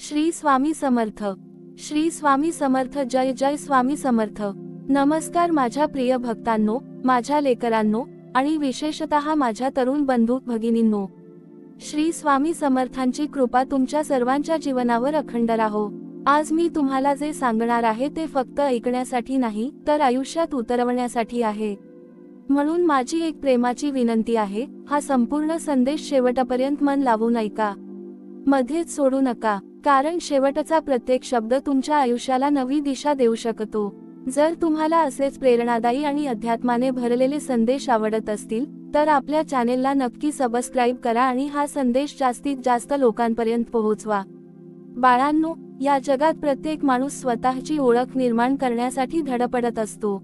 श्री स्वामी समर्थ. श्री स्वामी समर्थ. जय जय स्वामी समर्थ. नमस्कार माझ्या प्रिय भक्तांनो, माझ्या लेकरांनो आणि विशेषतः माझ्या तरुण बंधू भगिनींनो. श्री स्वामी समर्थांची कृपा तुमच्या सर्वांच्या जीवनावर अखंड राहो. आज मी तुम्हाला जे सांगणार आहे ते फक्त ऐकण्यासाठी नाही तर आयुष्यात उतरवण्यासाठी आहे. म्हणून माझी एक प्रेमाची विनंती आहे, हा संपूर्ण संदेश शेवटपर्यंत मन लावून ऐका, मध्येच सोडू नका, कारण शेवटचा प्रत्येक शब्द तुमच्या आयुष्याला नवी दिशा देऊ शकतो. जर तुम्हाला असेच प्रेरणादायी आणि अध्यात्माने भरलेले संदेश आवडत असतील तर आपल्या चॅनेलला नक्की सबस्क्राईब करा आणि हा संदेश जास्तीत जास्त लोकांपर्यंत पोहोचवा. बाळांनो, या जगात प्रत्येक माणूस स्वतःची ओळख निर्माण करण्यासाठी धडपडत असतो.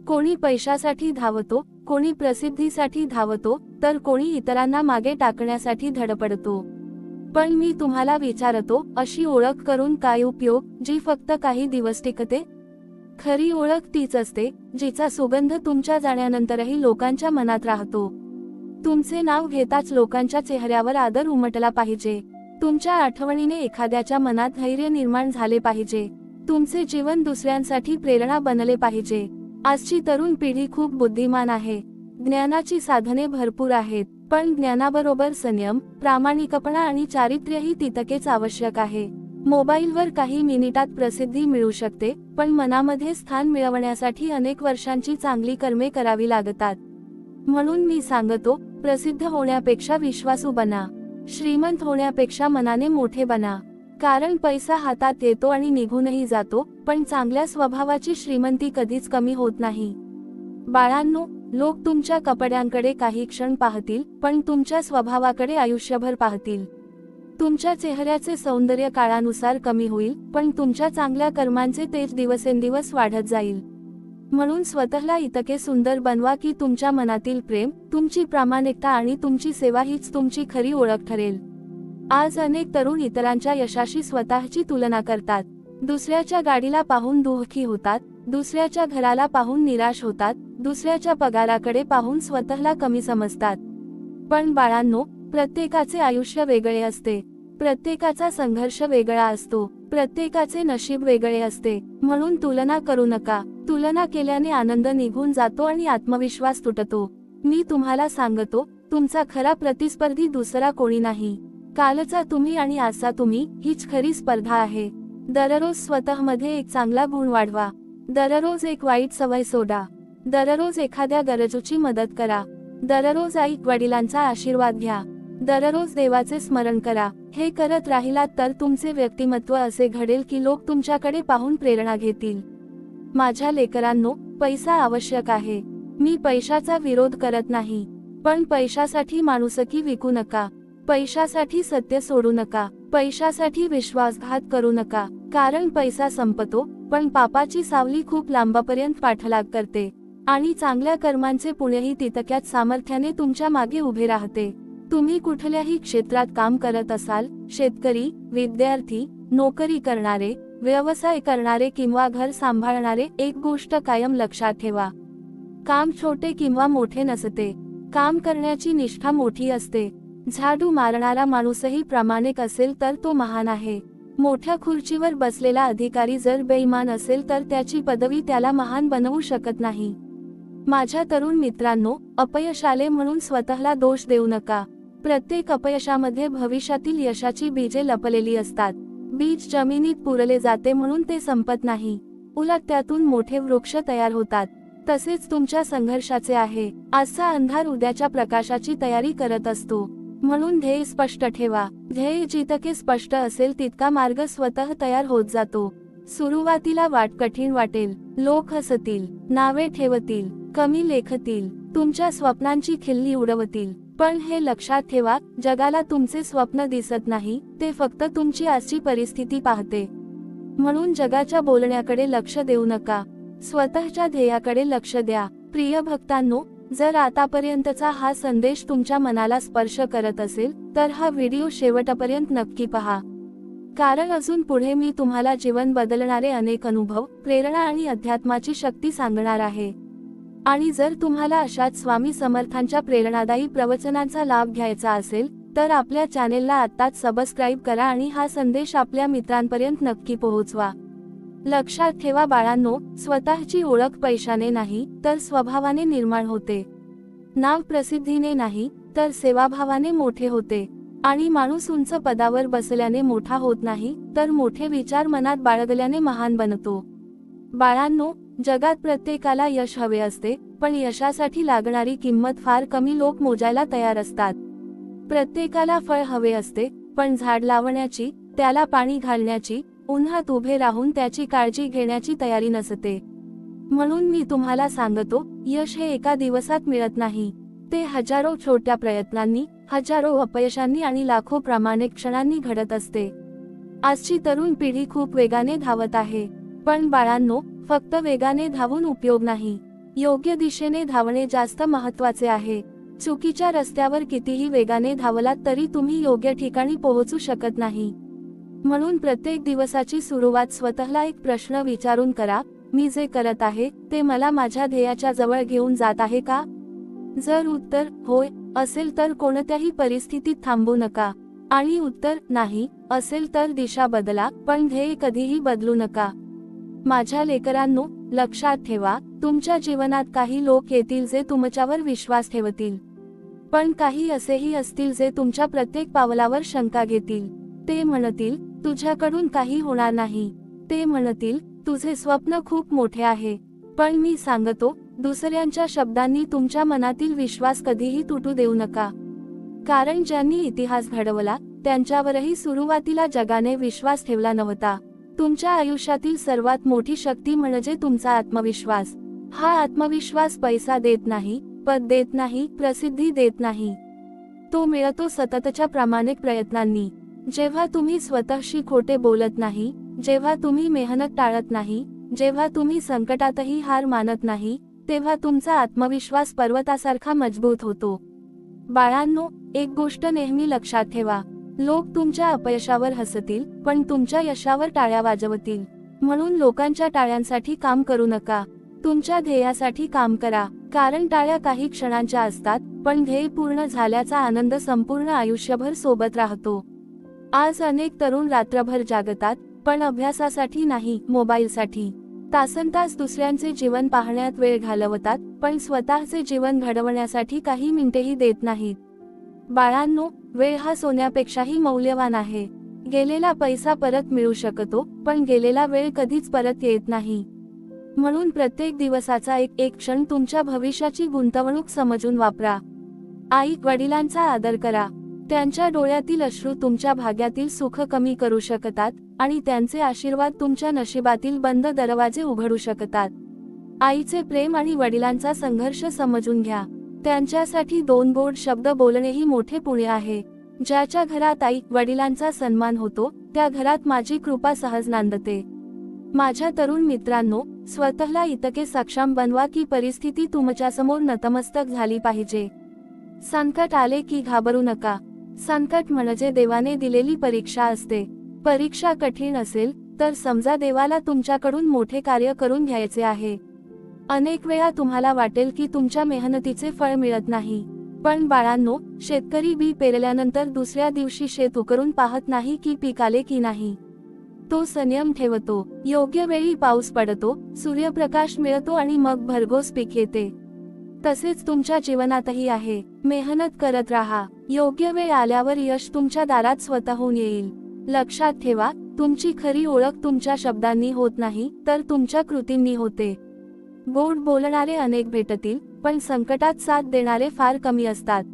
कोणी पैशासाठी धावतो, कोणी प्रसिद्धीसाठी धावतो, तर कोणी इतरांना मागे टाकण्यासाठी धडपडतो. पण मी तुम्हाला विचारतो, अशी ओळख करून काय उपयोग जी फक्त काही दिवस टिकते? खरी ओळख तीच असते जिचा सुगंध तुमच्या जाण्यानंतरही लोकांच्या मनात राहतो. तुमचे नाव घेताच लोकांच्या चेहऱ्यावर आदर उमटला पाहिजे. तुमच्या आठवणीने एखाद्याच्या मनात धैर्य निर्माण झाले पाहिजे. तुमचे जीवन दुसऱ्यांसाठी प्रेरणा बनले पाहिजे. आजची तरुण पिढी खूप बुद्धिमान आहे. ज्ञानाची साधने भरपूर आहेत, पण ज्ञानाबरोबर संयम, प्रामाणिकपणा आणि चारित्र्यही तितकेच आवश्यक आहे. मोबाईलवर काही मिनिटात प्रसिद्धी मिळू शकते, पण मनामध्ये स्थान मिळवण्यासाठी अनेक वर्षांची चांगली कर्मे करावी लागतात. म्हणून मी सांगतो, प्रसिद्ध होण्यापेक्षा विश्वासू बना. श्रीमंत होण्यापेक्षा मनाने मोठे बना. कारण पैसा हातात येतो आणि निघूनही जातो, पण चांगल्या स्वभावाची श्रीमंती कधीच कमी होत नाही. बाळांनो, लोक तुमच्या कपड्यांकडे काही क्षण पाहतील, पण तुमच्या स्वभावाकडे आयुष्यभर पाहतील. तुमच्या चेहऱ्याचे सौंदर्य काळानुसार कमी होईल, पण तुमच्या चांगल्या कर्मांचे तेज दिवसेंदिवस वाढत जाईल. म्हणून स्वतःला इतके सुंदर बनवा की तुमच्या मनातील प्रेम, तुमची प्रामाणिकता आणि तुमची सेवा हीच तुमची खरी ओळख ठरेल. आज अनेक तरुण इतरांच्या यशाशी स्वतःची तुलना करतात. दुसऱ्याच्या गाडीला पाहून दुःखी होतात, दुसऱ्याच्या घराला पाहून निराश होतात, दुसऱ्याच्या पगाराकडे पाहून स्वतःला कमी समजतात. पण बाळांनो, प्रत्येकाचे आयुष्य वेगळे असते. प्रत्येकाचा संघर्ष वेगळा असतो. प्रत्येकाचे नशीब वेगळे असते. म्हणून तुलना करू नका. तुलना केल्याने आनंद निघून जातो आणि आत्मविश्वास तुटतो. मी तुम्हाला सांगतो, तुमचा खरा प्रतिस्पर्धी दुसरा कोणी नाही. कालचा तुम्ही आणि आजचा तुम्ही हीच खरी स्पर्धा आहे. दररोज स्वतःमध्ये एक चांगला गुण वाढवा. दररोज एक वाईट सवय सोडा. दररोज एखाद्या गरजूची मदत करा. दररोज आई वडिलांचा आशीर्वाद घ्या. दररोज देवाचे स्मरण करा. हे करत राहिलात तर तुमचे व्यक्तिमत्व असे घडेल की लोक तुमच्याकडे पाहून प्रेरणा घेतील. माझ्या लेकरांनो, पैसा आवश्यक आहे. मी पैशाचा विरोध करत नाही, पण पैशासाठी माणुसकी विकू नका. पैशासाठी सत्य सोडू नका. पैशासाठी विश्वासघात करू नका. कारण पैसा संपतो, पण पापाची सावली खूप लांबपर्यंत पाठलाग करते आणि चांगल्या कर्मांचे पुण्यही तितक्याच सामर्थ्याने तुमच्या मागे उभे राहते. तुम्ही कुठल्याही क्षेत्रात काम करत असाल, शेतकरी, विद्यार्थी, नोकरी करणारे, व्यवसाय करणारे किंवा घर सांभाळणारे, एक गोष्ट कायम लक्षात ठेवा. काम छोटे किंवा मोठे नसते. काम करण्याची निष्ठा मोठी असते. झाडू मारणारा माणूसही प्रामाणिक असेल तर तो महान आहे. मोठ्या खुर्चीवर बसलेला अधिकारी जर बेईमान असेल तर त्याची पदवी त्याला महान बनवू शकत नाही. माझ्या तरुण मित्रांनो, अपयश आले म्हणून स्वतःला दोष देऊ नका. प्रत्येक अपयशामध्ये भविष्यातील यशाची बीजे लपलेली असतात. बीज जमिनीत पुरले जाते म्हणून ते संपत नाही, उलट त्यातून मोठे वृक्ष तयार होतात. तसेच तुमच्या संघर्षाचे आहे. आजचा अंधार उद्याच्या प्रकाशाची तयारी करत असतो. म्हणून ध्येय स्पष्ट ठेवा. ध्येय जितके स्पष्ट असेल तितका मार्ग स्वतः तयार होत जातो. सुरुवातीला वाट कठीण वाटेल. लोक हसतील, नावे ठेवतील, कमी लेखतील, तुमच्या स्वप्नांची खिल्ली उडवतील. पण हे लक्षात ठेवा, जगाला तुमचे स्वप्न दिसत नाही, ते फक्त तुमची आजची परिस्थिती पाहते. म्हणून जगाच्या बोलण्याकडे लक्ष देऊ नका. स्वतःच्या ध्येयाकडे लक्ष द्या. प्रिय भक्तांनो, जर आतापर्यंतचा हा संदेश तुमच्या मनाला स्पर्श करत असेल तर हा व्हिडिओ शेवटपर्यंत नक्की पहा. कारण अजून पुढे मी तुम्हाला जीवन बदलणारे अनेक अनुभव, प्रेरणा आणि अध्यात्माची शक्ती सांगणार आहे. आणि जर तुम्हाला अशाच स्वामी समर्थांच्या प्रेरणादायी प्रवचनांचा लाभ घ्यायचा असेल तर आपल्या चॅनेलला आत्ताच सबस्क्राईब करा आणि हा संदेश आपल्या मित्रांपर्यंत नक्की पोहोचवा. लक्षात ठेवा बाळांनो, स्वतःची ओळख पैशाने नाही तर स्वभावाने निर्माण होते. नाव प्रसिद्धीने नाही तर सेवाभावाने मोठे होते. आणि माणूस उंच पदावर बसल्याने मोठा होत नाही तर मोठे विचार मनात बाळगल्याने महान बनतो. बाळांनो, जगात प्रत्येकाला यश हवे असते, पण यशासाठी लागणारी किंमत फार कमी लोक मोजायला तयार असतात. प्रत्येकाला फळ हवे असते, पण झाड लावण्याची, त्याला पाणी घालण्याची, उन्हात उभे राहून त्याची काळजी घेण्याची तयारी नसते. म्हणून मी तुम्हाला सांगतो, यश हे एका दिवसात मिळत नाही. ते हजारो छोट्या प्रयत्नांनी, हजारो अपयशांनी आणि लाखो प्रामाणिक क्षणांनी घडत असते. आजची तरुण पिढी खूप वेगाने धावत आहे. पण बाळांनो, फक्त वेगाने धावून उपयोग नाही. योग्य दिशेने धावणे जास्त महत्त्वाचे आहे. चुकीच्या रस्त्यावर कितीही वेगाने धावलात तरी तुम्ही योग्य ठिकाणी पोहोचू शकत नाही. म्हणून प्रत्येक दिवसाची सुरुवात स्वतःला एक प्रश्न विचारून करा, मी जे करत आहे ते मला माझ्या ध्येयाच्या जवळ घेऊन जात आहे का? जर उत्तर होय असेल तर कोणत्याही परिस्थितीत थांबू नका. आणि उत्तर नाही असेल तर दिशा बदला, पण ध्येय कधीही बदलू नका. माझ्या लेकरांनो, लक्षात ठेवा, तुमच्या जीवनात काही लोक येतील जे तुमच्यावर विश्वास ठेवतील. पण काही असेही असतील जे तुमच्या प्रत्येक पावलावर शंका घेतील. ते म्हणतील, तुझ्याकडून काही होणार नाही. ते म्हणतील, तुझे स्वप्न खूप मोठे आहे. पण मी सांगतो, दुसऱ्यांच्या शब्दांनी तुमच्या मनातील विश्वास कधीही तुटू देऊ नका. कारण ज्यांनी इतिहास घडवला, त्यांच्यावरही सुरुवातीला जगाने विश्वास ठेवला नव्हता. तुमच्या आयुष्यातील सर्वात मोठी शक्ती म्हणजे तुमचा आत्मविश्वास. हा आत्मविश्वास पैसा देत नाही, पद देत नाही, प्रसिद्धी देत नाही. तो मिळतो सततच्या प्रामाणिक प्रयत्नांनी. जेव्हा तुम्ही स्वतःशी खोटे बोलत नाही, जेव्हा तुम्ही मेहनत टाळत नाही, जेव्हा तुम्ही संकटातही हार मानत नाही, तेव्हा तुमचा आत्मविश्वास पर्वतासारखा मजबूत होतो. बाळांनो, एक गोष्ट नेहमी लक्षात ठेवा, लोक तुमच्या अपयशावर हसतील, पण तुमच्या यशावर टाळ्या वाजवतील. म्हणून लोकांच्या टाळ्यांसाठी काम करू नका, तुमच्या ध्येयासाठी काम करा. कारण टाळ्या काही क्षणांच्या असतात, पण ध्येय पूर्ण झाल्याचा आनंद संपूर्ण आयुष्यभर सोबत राहतो. आज अनेक तरुण रात्रभर जागतात, पण अभ्यासासाठी नाही, मोबाईलसाठी. तासनतास दुसऱ्यांचे जीवन पाहण्यात वेळ घालवतात, पण स्वतःचे जीवन घडवण्यासाठी काही मिनिटेही देत नाहीत. बाळांनो, वेळ हा सोन्यापेक्षाही मौल्यवान आहे. गेलेला पैसा परत मिळू शकतो, पण गेलेला वेळ कधीच परत येत नाही. म्हणून प्रत्येक दिवसाचा एक क्षण तुमच्या भविष्याची गुंतवणूक समजून वापरा. आई वडिलांचा आदर करा. त्यांच्या डोळ्यातील अश्रू तुमच्या भाग्यातील सुख कमी करू शकतात आणि त्यांचे आशीर्वाद तुमच्या नशिबातील बंद दरवाजे उघडू शकतात. आईचे प्रेम आणि वडिलांचा संघर्ष समजून घ्या. त्यांच्यासाठी 2 गोड शब्द बोलणेही मोठे पुण्य आहे. ज्याच्या घरात आई वडिलांचा सन्मान होतो, त्या घरात माझी कृपा सहज नांदते. माझ्या तरुण मित्रांनो, स्वतःला इतके सक्षम बनवा की परिस्थिती तुमच्यासमोर नतमस्तक झाली पाहिजे. संकट आले की घाबरू नका. संकट म्हणजे देवाने दिलेली परीक्षा असते. परीक्षा कठीण असेल तर समजा देवाला तुमच्याकडून मोठे कार्य करून घ्यायचे आहे. अनेक वेळा तुम्हाला वाटेल की तुमच्या मेहनतीचे फळ मिळत नाही. पण बाळांनो, शेतकरी बी पेरल्यानंतर दुसऱ्या दिवशी शेत उकरून पाहत नाही की पीक आले की नाही. तो संयम ठेवतो. योग्य वेळी पाऊस पडतो, सूर्यप्रकाश मिळतो आणि मग भरघोस पीक येते. तसेच तुमच्या जीवनातही आहे. मेहनत करत राहा. योग्य वेळ आल्यावर यश तुमच्या दारात स्वतःहून येईल. लक्षात ठेवा, तुमची खरी ओळख तुमच्या शब्दांनी होत नाही तर तुमच्या कृतींनी होते. गोड बोलणारे अनेक भेटतील, पण संकटात साथ देणारे फार कमी असतात.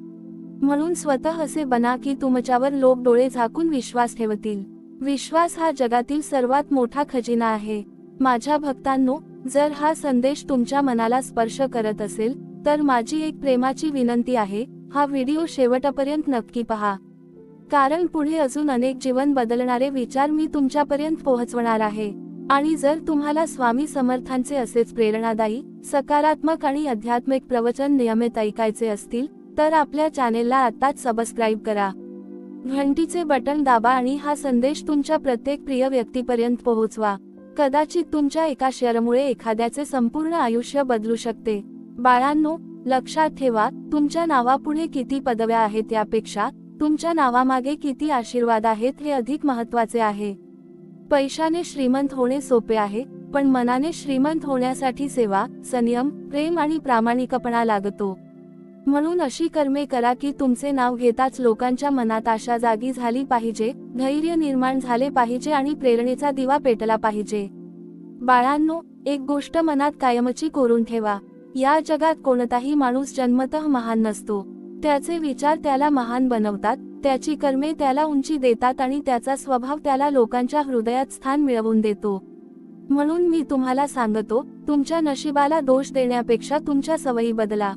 म्हणून स्वतः असे बना की तुमच्यावर लोक डोळे झाकून विश्वास ठेवतील. विश्वास हा जगातील सर्वात मोठा खजिना आहे. माझ्या भक्तांनो, जर हा संदेश तुमच्या मनाला स्पर्श करत असेल तर माझी एक प्रेमाची विनंती आहे, हा व्हिडिओ शेवटपर्यंत नक्की पहा. कारण पुढे अजून अनेक जीवन बदलणारे विचार मी तुमच्यापर्यंत पोहोचवणार आहे. आणि जर तुम्हाला स्वामी समर्थांचे असेच प्रेरणादायी, सकारात्मक आणि आध्यात्मिक प्रवचन नियमित ऐकायचे असतील तर आपल्या चॅनेलला आत्ताच सबस्क्राईब करा. घंटीचे बटन दाबा आणि हा संदेश तुमच्या प्रत्येक प्रिय व्यक्तीपर्यंत पोहोचवा. कदाचित तुमच्या एका शेअरमुळे एखाद्याचे संपूर्ण आयुष्य बदलू शकते. बाळांनो, लक्षात ठेवा, तुमच्या नावापुढे किती पदव्या आहेत यापेक्षा तुमच्या नावामागे किती आशीर्वाद आहेत हे अधिक महत्त्वाचे आहे. पैशाने श्रीमंत होणे सोपे आहे, पण मनाने श्रीमंत होण्यासाठी सेवा, संयम, प्रेम आणि प्रामाणिकपणा लागतो. म्हणून अशी कर्मे करा की तुमचे नाव घेताच लोकांच्या मनात आशा जागी झाली पाहिजे, धैर्य निर्माण झाले पाहिजे आणि प्रेरणेचा दिवा पेटला पाहिजे. बाळांनो, एक गोष्ट मनात कायमची कोरून ठेवा. या जगात कोणताही माणूस जन्मतः महान नसतो. त्याचे विचार त्याला महान बनवतात, त्याची कर्मे त्याला उंची देतात आणि त्याचा स्वभाव त्याला लोकांच्या हृदयात स्थान मिळवून देतो. म्हणून मी तुम्हाला सांगतो, तुमच्या नशिबाला दोष देण्यापेक्षा तुमच्या सवयी बदला.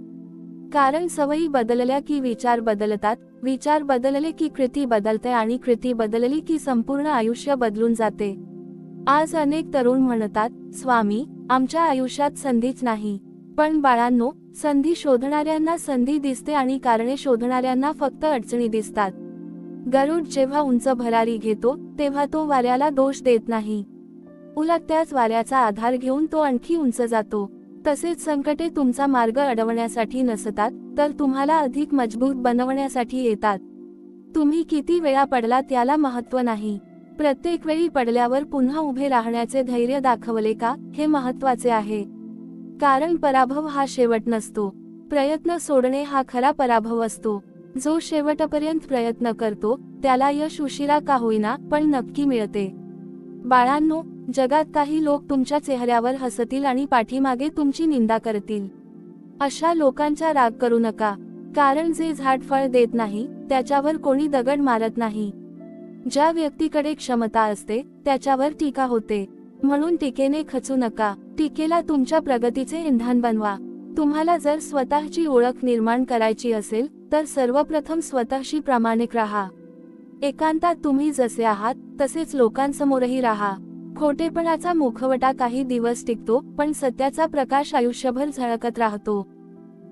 कारण सवयी बदलल्या की विचार बदलतात, विचार बदलले की कृती बदलते आणि कृती बदलली की संपूर्ण आयुष्य बदलून जाते. आज अनेक तरुण म्हणतात, स्वामी, आमच्या आयुष्यात संधीच नाही. पण बाळांनो, संधी शोधणाऱ्यांना संधी दिसते आणि कारणे शोधणाऱ्यांना फक्त अडचणी दिसतात. गरुड जेव्हा उंच भरारी घेतो तेव्हा तो वाऱ्याला दोष देत नाही, उलट त्याच वाऱ्याचा आधार घेऊन तो आणखी उंच जातो. तसेच संकटे तुमचा मार्ग अडवण्यासाठी नसतात, तर तुम्हाला अधिक मजबूत बनवण्यासाठी येतात. तुम्ही किती वेळा पडलात याला महत्त्व नाही, प्रत्येक वेळी पडल्यावर पुन्हा उभे राहण्याचे धैर्य दाखवले का हे महत्त्वाचे आहे. कारण पराभव हा शेवट नसतो, प्रयत्न सोडणे हा खरा पराभव असतो. जो शेवटपर्यंत प्रयत्न करतो त्याला यश उशिरा का होईना पण नक्की मिळते. बाळांनो, जगात काही लोक तुमच्या चेहऱ्यावर हसतील आणि पाठीमागे तुमची निंदा करतील. अशा लोकांचा राग करू नका, कारण जे झाड फळ देत नाही त्याच्यावर कोणी दगड मारत नाही. ज्या व्यक्तीकडे क्षमता असते त्याच्यावर टीका होते. म्हणून टीकेने खचू नका, टीकेला तुमच्या प्रगतीचे इंधन बनवा. तुम्हाला जर स्वतःची ओळख निर्माण करायची असेल तर सर्वप्रथम स्वतःशी प्रामाणिक राहा. एकांतात तुम्ही जसे आहात तसेच लोकांसमोरही राहा. खोटेपणाचा मुखवटा काही दिवस टिकतो, पण सत्याचा प्रकाश आयुष्यभर झळकत राहतो.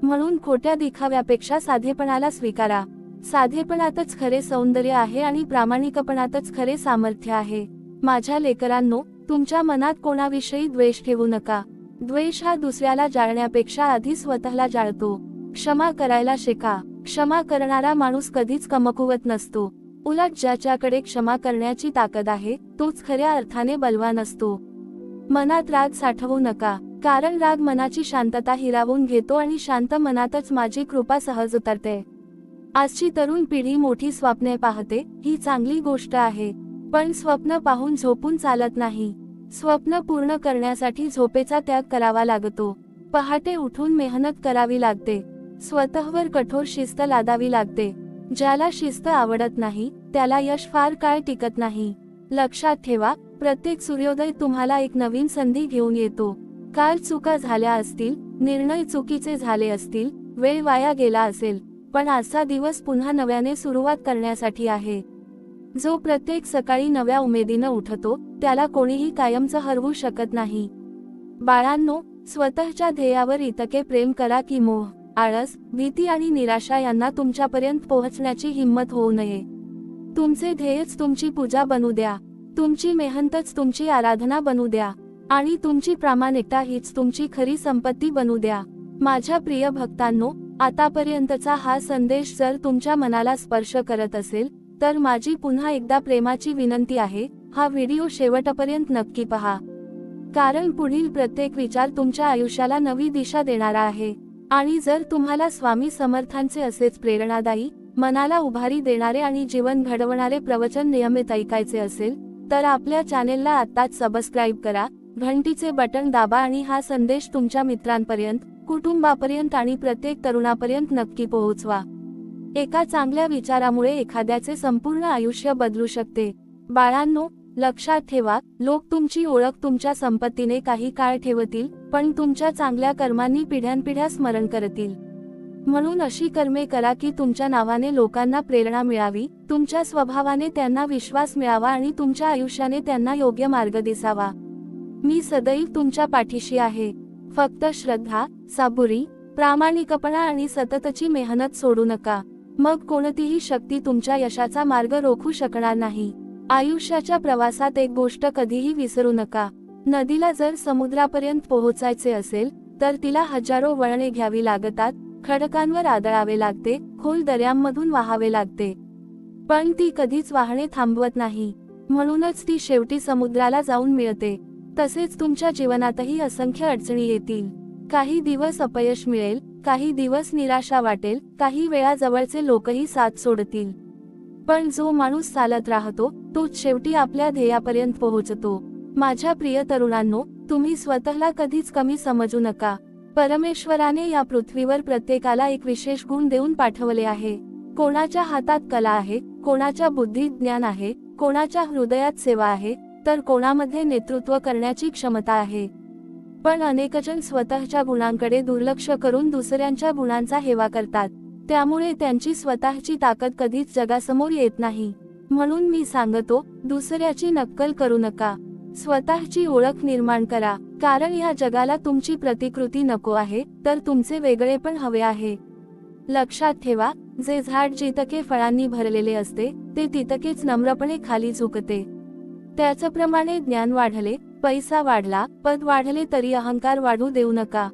म्हणून खोट्या दिखाव्यापेक्षा साधेपणाला स्वीकारा. साधेपणातच खरे सौंदर्य आहे आणि प्रामाणिकपणातच खरे सामर्थ्य आहे. माझ्या लेकरांनो, तुमच्या मनात कोणाविषयी द्वेष ठेवू नका. द्वेष हा दुसऱ्याला जाळण्यापेक्षा आधी स्वतःला जाळतो. क्षमा करायला शिका. क्षमा करणारा माणूस कधीच कमकुवत नसतो. उलट ज्याच्याकडे क्षमा करण्याची ताकद आहे तोच खऱ्या अर्थाने बलवान असतो. मनात राग साठवू नका, कारण राग मनाची शांतता हिरावून घेतो आणि शांत मनातच माझी कृपा सहज उतरते. आजची तरुण पिढी मोठी स्वप्ने पाहते, ही चांगली गोष्ट आहे. पण स्वप्न पाहून झोपून चालत नाही. स्वप्न पूर्ण करण्यासाठी झोपेचा त्याग करावा लागतो. पहाटे उठून मेहनत करावी लागते. स्वतःवर कठोर शिस्त लादावी लागते. ज्याला शिस्त आवडत नाही त्याला यश फार काळ टिकत नाही. लक्षात ठेवा, प्रत्येक सूर्योदय तुम्हाला एक नवीन संधी घेऊन येतो. काल चुका झाल्या असतील, निर्णय चुकीचे झाले असतील, वेळ वाया गेला असेल, पण आजचा दिवस पुन्हा नव्याने सुरुवात करण्यासाठी आहे. जो प्रत्येक सकाळी नव्या उमेदीनं उठतो त्याला कोणीही कायमचं हरवू शकत नाही. बाळांनो, स्वतःच्या ध्येयावर इतके प्रेम करा की मोह, आळस, भीती आणि निराशा यांना तुमच्यापर्यंत पोहोचण्याची हिंमत होऊ नये. तुमचे ध्येयच तुमची पूजा बनू द्या. तुमची मेहनतच तुमची आराधना बनू द्या. आणि तुमची प्रामाणिकता हीच तुमची खरी संपत्ती बनू द्या. माझ्या प्रिय भक्तांनो, आतापर्यंतचा हा संदेश जर तुमच्या मनाला स्पर्श करत असेल तर माझी पुन्हा एकदा प्रेमाची विनंती आहे, हा व्हिडिओ शेवटपर्यंत नक्की पहा. कारण पुढील प्रत्येक विचार तुमच्या आयुष्याला नवी दिशा देणारा आहे. आणि जर तुम्हाला स्वामी समर्थांचे असेच प्रेरणादायी, मनाला उभारी देणारे आणि जीवन घडवणारे प्रवचन नियमित ऐकायचे असेल तर आपल्या चॅनेलला आत्ताच सबस्क्राईब करा, घंटीचे बटन दाबा आणि हा संदेश तुमच्या मित्रांपर्यंत, कुटुंबापर्यंत आणि प्रत्येक तरुणापर्यंत नक्की पोहोचवा. एका चांगल्या विचारामुळे एखाद्याचे संपूर्ण आयुष्य बदलू शकते. बाळांनो, लक्षात ठेवा, लोक तुमची ओळख तुमच्या संपत्तीने काही काळ ठेवतील, पण तुमच्या चांगल्या कर्मांनी पिढ्यानपिढ्या स्मरण करतील. म्हणून अशी कर्मे करा की तुमच्या नावाने लोकांना प्रेरणा मिळावी, तुमच्या स्वभावाने त्यांना विश्वास मिळावा आणि तुमच्या आयुष्याने त्यांना योग्य मार्ग दिसावा. मी सदैव तुमच्या पाठीशी आहे. फक्त श्रद्धा, साबुरी, प्रामाणिकपणा आणि सततची मेहनत सोडू नका. मग कोणतीही शक्ती तुमच्या यशाचा मार्ग रोखू शकणार नाही. आयुष्याच्या प्रवासात एक गोष्ट कधीही विसरू नका. नदीला जर समुद्रापर्यंत पोहोचायचे असेल तर तिला हजारो वळणे घ्यावी लागतात, खडकांवर आदळावे लागते, खोल दऱ्यांमधून वाहावे लागते. पण ती कधीच वाहने थांबवत नाही, म्हणूनच ती शेवटी समुद्राला जाऊन मिळते. तसेच तुमच्या जीवनातही असंख्य अडचणी येतील. काही दिवस अपयश मिळेल, काही दिवस निराशा वाटेल, काही वेळा जवळचे लोकही साथ सोडतील. पण जो माणूस चालत राहतो तोच शेवटी आपल्या ध्येयापर्यंत पोहोचतो. माझ्या प्रिय तरुणांनो, तुम्ही स्वतःला कधीच कमी समजू नका. परमेश्वराने या पृथ्वीवर प्रत्येकाला एक विशेष गुण देऊन पाठवले आहे. कोणाच्या हातात कला आहे, कोणाच्या बुद्धीत ज्ञान आहे, कोणाच्या हृदयात सेवा आहे, तर कोणामध्ये नेतृत्व करण्याची क्षमता आहे. पण अनेकजण स्वतःच्या गुणांकडे दुर्लक्ष करून दुसऱ्यांच्या गुणांचा हेवा करतात. त्यामुळे त्यांची स्वतःची ताकद कधीच जगासमोर येत नाही. म्हणून मी सांगतो, दुसऱ्याची नक्कल करू नका. स्वतःची ओळख निर्माण करा. कारण या जगाला तुमची प्रतिकृती नको आहे, तर तुमचे वेगळेपण हवे आहे. लक्षात ठेवा, जे झाड जितके फळांनी भरलेले असते ते तितकेच नम्रपणे खाली झुकते. त्याचप्रमाणे ज्ञान वाढले, पैसा वाढला, पद वाढले तरी अहंकार वाढू देऊ नका.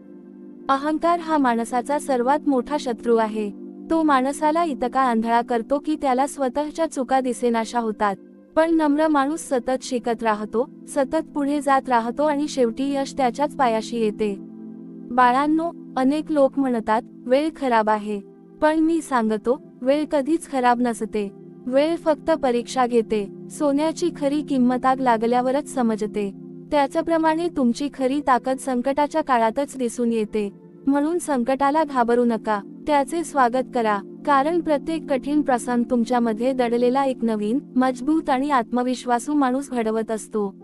अहंकार हा माणसाचा सर्वात मोठा शत्रू आहे. तो माणसाला इतका आंधळा करतो की त्याला स्वतःच्या चुका दिसेनाशा होतात. पण नम्र माणूस सतत शिकत राहतो, सतत पुढे जात राहतो आणि शेवटी यश त्याच्याच पायाशी येते. बाळांनो, अनेक लोक म्हणतात वेळ खराब आहे. पण मी सांगतो, वेळ कधीच खराब नसते. वेळ फक्त परीक्षा घेते. सोन्याची खरी किंमत आग लागल्यावरच समजते. त्याचप्रमाणे तुमची खरी ताकद संकटाच्या काळातच दिसून येते. म्हणून संकटाला घाबरू नका, त्याचे स्वागत करा. कारण प्रत्येक कठीण प्रसंग तुमच्यामध्ये दडलेला एक नवीन, मजबूत आणि आत्मविश्वासू माणूस घडवत असतो.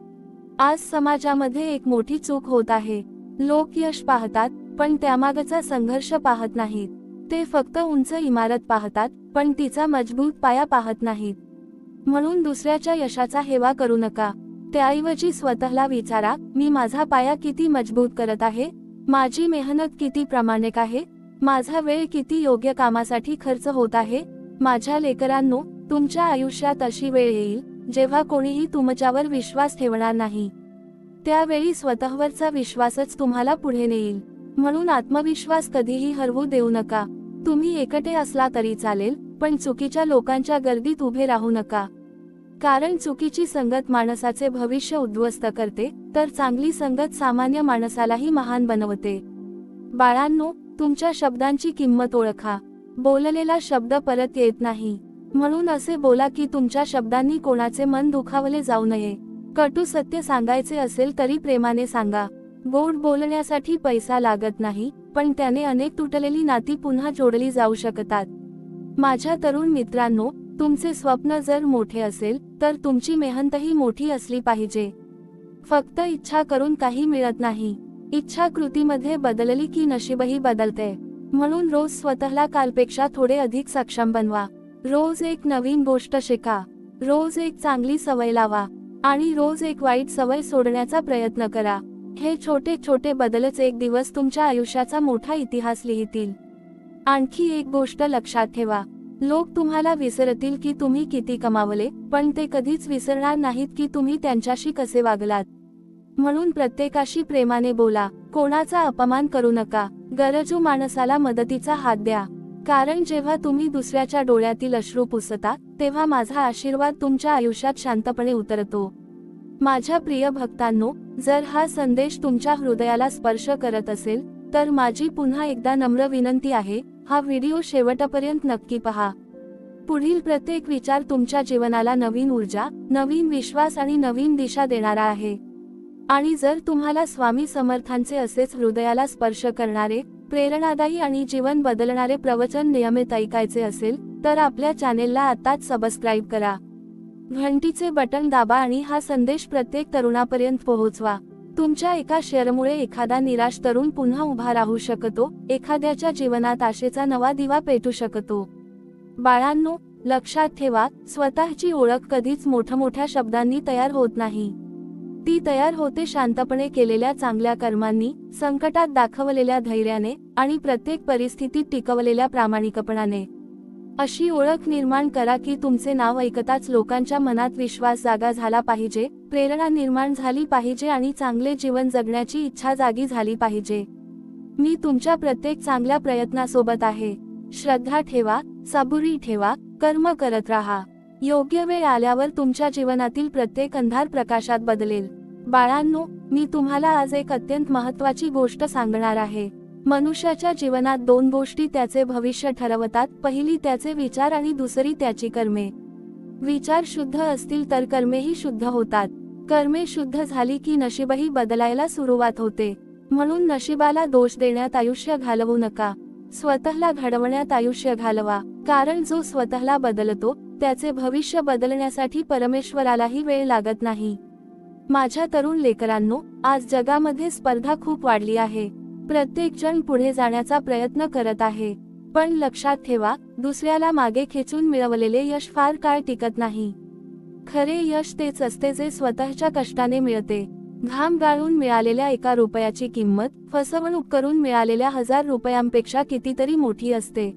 आज समाजामध्ये एक मोठी चूक होत आहे. लोक यश पाहतात, पण त्यामागचा संघर्ष पाहत नाहीत. ते फक्त उंच इमारत पाहतात, पण तिचा मजबूत पाया पाहत नाहीत. म्हणून दुसऱ्याच्या यशाचा हेवा करू नका. त्याऐवजी स्वतःला विचारा, मी माझा पाया किती मजबूत करत आहे? माझी मेहनत किती प्रामाणिक आहे? माझा वेळ किती योग्य कामासाठी खर्च होत आहे? माझ्या लेकरांनो, तुमच्या आयुष्यात अशी वेळ येईल जेव्हा कोणीही तुमच्यावर विश्वास ठेवणार नाही. त्यावेळी स्वतःवरचा विश्वासच तुम्हाला पुढे नेईल. म्हणून आत्मविश्वास कधीही हरवू देऊ नका. तुम्ही एकटे असला तरी चालेल, पण चुकीच्या लोकांच्या गर्दीत उभे राहू नका. कारण चुकीची संगत माणसाचे भविष्य उद्ध्वस्त करते, तर चांगली संगत सामान्य माणसालाही महान बनवते. बाळांनो, तुमच्या शब्दांची किंमत ओळखा. बोललेला शब्द परत येत नाही. म्हणून असे बोला की तुमच्या शब्दांनी कोणाचे मन दुखावले जाऊ नये. कटू सत्य सांगायचे असेल तरी प्रेमाने सांगा. गोड बोलण्यासाठी पैसा लागत नाही, पण त्याने अनेक तुटलेली नाती पुन्हा जोडली जाऊ शकतात. माझ्या तरुण मित्रांनो, तुमचे स्वप्न जर मोठे असेल तर तुमची मेहनतही मोठी असली पाहिजे. फक्त इच्छा करून काही मिळत नाही. इच्छा कृतीमध्ये बदलली की नशीबही बदलते. म्हणून रोज स्वतःला कालपेक्षा थोडे अधिक सक्षम बनवा. रोज एक नवीन गोष्ट शिका. रोज एक चांगली सवय लावा. आणि रोज एक वाईट सवय सोडण्याचा प्रयत्न करा. हे छोटे छोटे बदलच एक दिवस तुमच्या आयुष्याचा मोठा इतिहास लिहितील. आणखी एक गोष्ट लक्षात ठेवा, लोक तुम्हाला विसरतील की तुम्ही किती कमावले, पण ते कधीच विसरणार नाहीत की तुम्ही त्यांच्याशी कसे वागलात. म्हणून प्रत्येकाशी प्रेमाने बोला. कोणाचा अपमान करू नका. गरजू माणसाला मदतीचा हात द्या. कारण जेव्हा तुम्ही दुसऱ्याच्या डोळ्यातील अश्रू पुसता, तेव्हा माझा आशीर्वाद तुमच्या आयुष्यात शांतपणे उतरतो. माझ्या प्रिय भक्तांनो, जर हा संदेश तुमच्या हृदयाला स्पर्श करत असेल तर माझी पुन्हा एकदा नम्र विनंती आहे, हा व्हिडिओ शेवटपर्यंत नक्की पहा. पुढील प्रत्येक विचार तुमच्या जीवनाला नवीन ऊर्जा, नवीन विश्वास आणि नवीन दिशा देणारा आहे. आणि जर तुम्हाला स्वामी समर्थांचे असेच हृदयाला स्पर्श करणारे, प्रेरणादायी आणि जीवन बदलणारे प्रवचन नियमित ऐकायचे असेल तर आपल्या चॅनेलला आताच सबस्क्राईब करा. घंटीचे बटन दाबा आणि हा संदेश प्रत्येक तरुणापर्यंत पोहोचवा. तुमच्या एका शेअरमुळे एखादा निराश तरुण पुन्हा उभा राहू शकतो, एखाद्याच्या जीवनात आशेचा नवा दिवा पेटू शकतो. बाळांनो, लक्षात ठेवा, स्वतःची ओळख कधीच मोठमोठ्या शब्दांनी तयार होत नाही. ती तयार होते शांतपणे केलेल्या चांगल्या कर्मांनी, संकटात दाखवलेल्या धैर्याने आणि प्रत्येक परिस्थितीत टिकवलेल्या प्रामाणिकपणाने. अशी ओळख निर्माण करा की तुमचे नाव ऐकताच लोकांच्या मनात विश्वास जागा झाला पाहिजे, प्रेरणा निर्माण झाली पाहिजे आणि चांगले जीवन जगण्याची इच्छा जागी झाली पाहिजे. मी तुमच्या प्रत्येक चांगल्या प्रयत्नासोबत आहे. श्रद्धा ठेवा, सबुरी ठेवा, कर्म करत राहा. योग्य वेळ आल्यावर तुमच्या जीवनातील प्रत्येक अंधार प्रकाशात बदलेल. बाळांनो, मी तुम्हाला आज एक अत्यंत महत्त्वाची गोष्ट सांगणार आहे. मनुष्याच्या जीवनात दोन गोष्टी त्याचे भविष्य ठरवतात. पहिली त्याचे विचार आणि दुसरी त्याची कर्मे. विचार शुद्ध असतील तर कर्मेही शुद्ध होतात. कर्मे शुद्ध झाली की नशीबही बदलायला सुरुवात होते. म्हणून नशिबाला दोष देण्यात आयुष्य घालवू नका. स्वतःला घडवण्यात आयुष्य घालवा. कारण जो स्वतःला बदलतो त्याचे भविष्य बदलण्यासाठी परमेश्वरालाही वेळ लागत नाही. माझ्या तरुण लेकरांनो, आज जगामध्ये स्पर्धा खूप वाढली आहे. प्रत्येक जण पुढे जाण्याचा प्रयत्न करत आहे. पण लक्षात ठेवा, दुसऱ्याला मागे खेचून मिळवलेले यश फार काळ टिकत नाही. खरे यश तेच असते जे स्वतःच्या कष्टाने मिळते. घाम गाळून मिळालेल्या 1 रुपयाची किंमत फसवणूक करून मिळालेल्या 1000 रुपयांपेक्षा कितीतरी मोठी असते.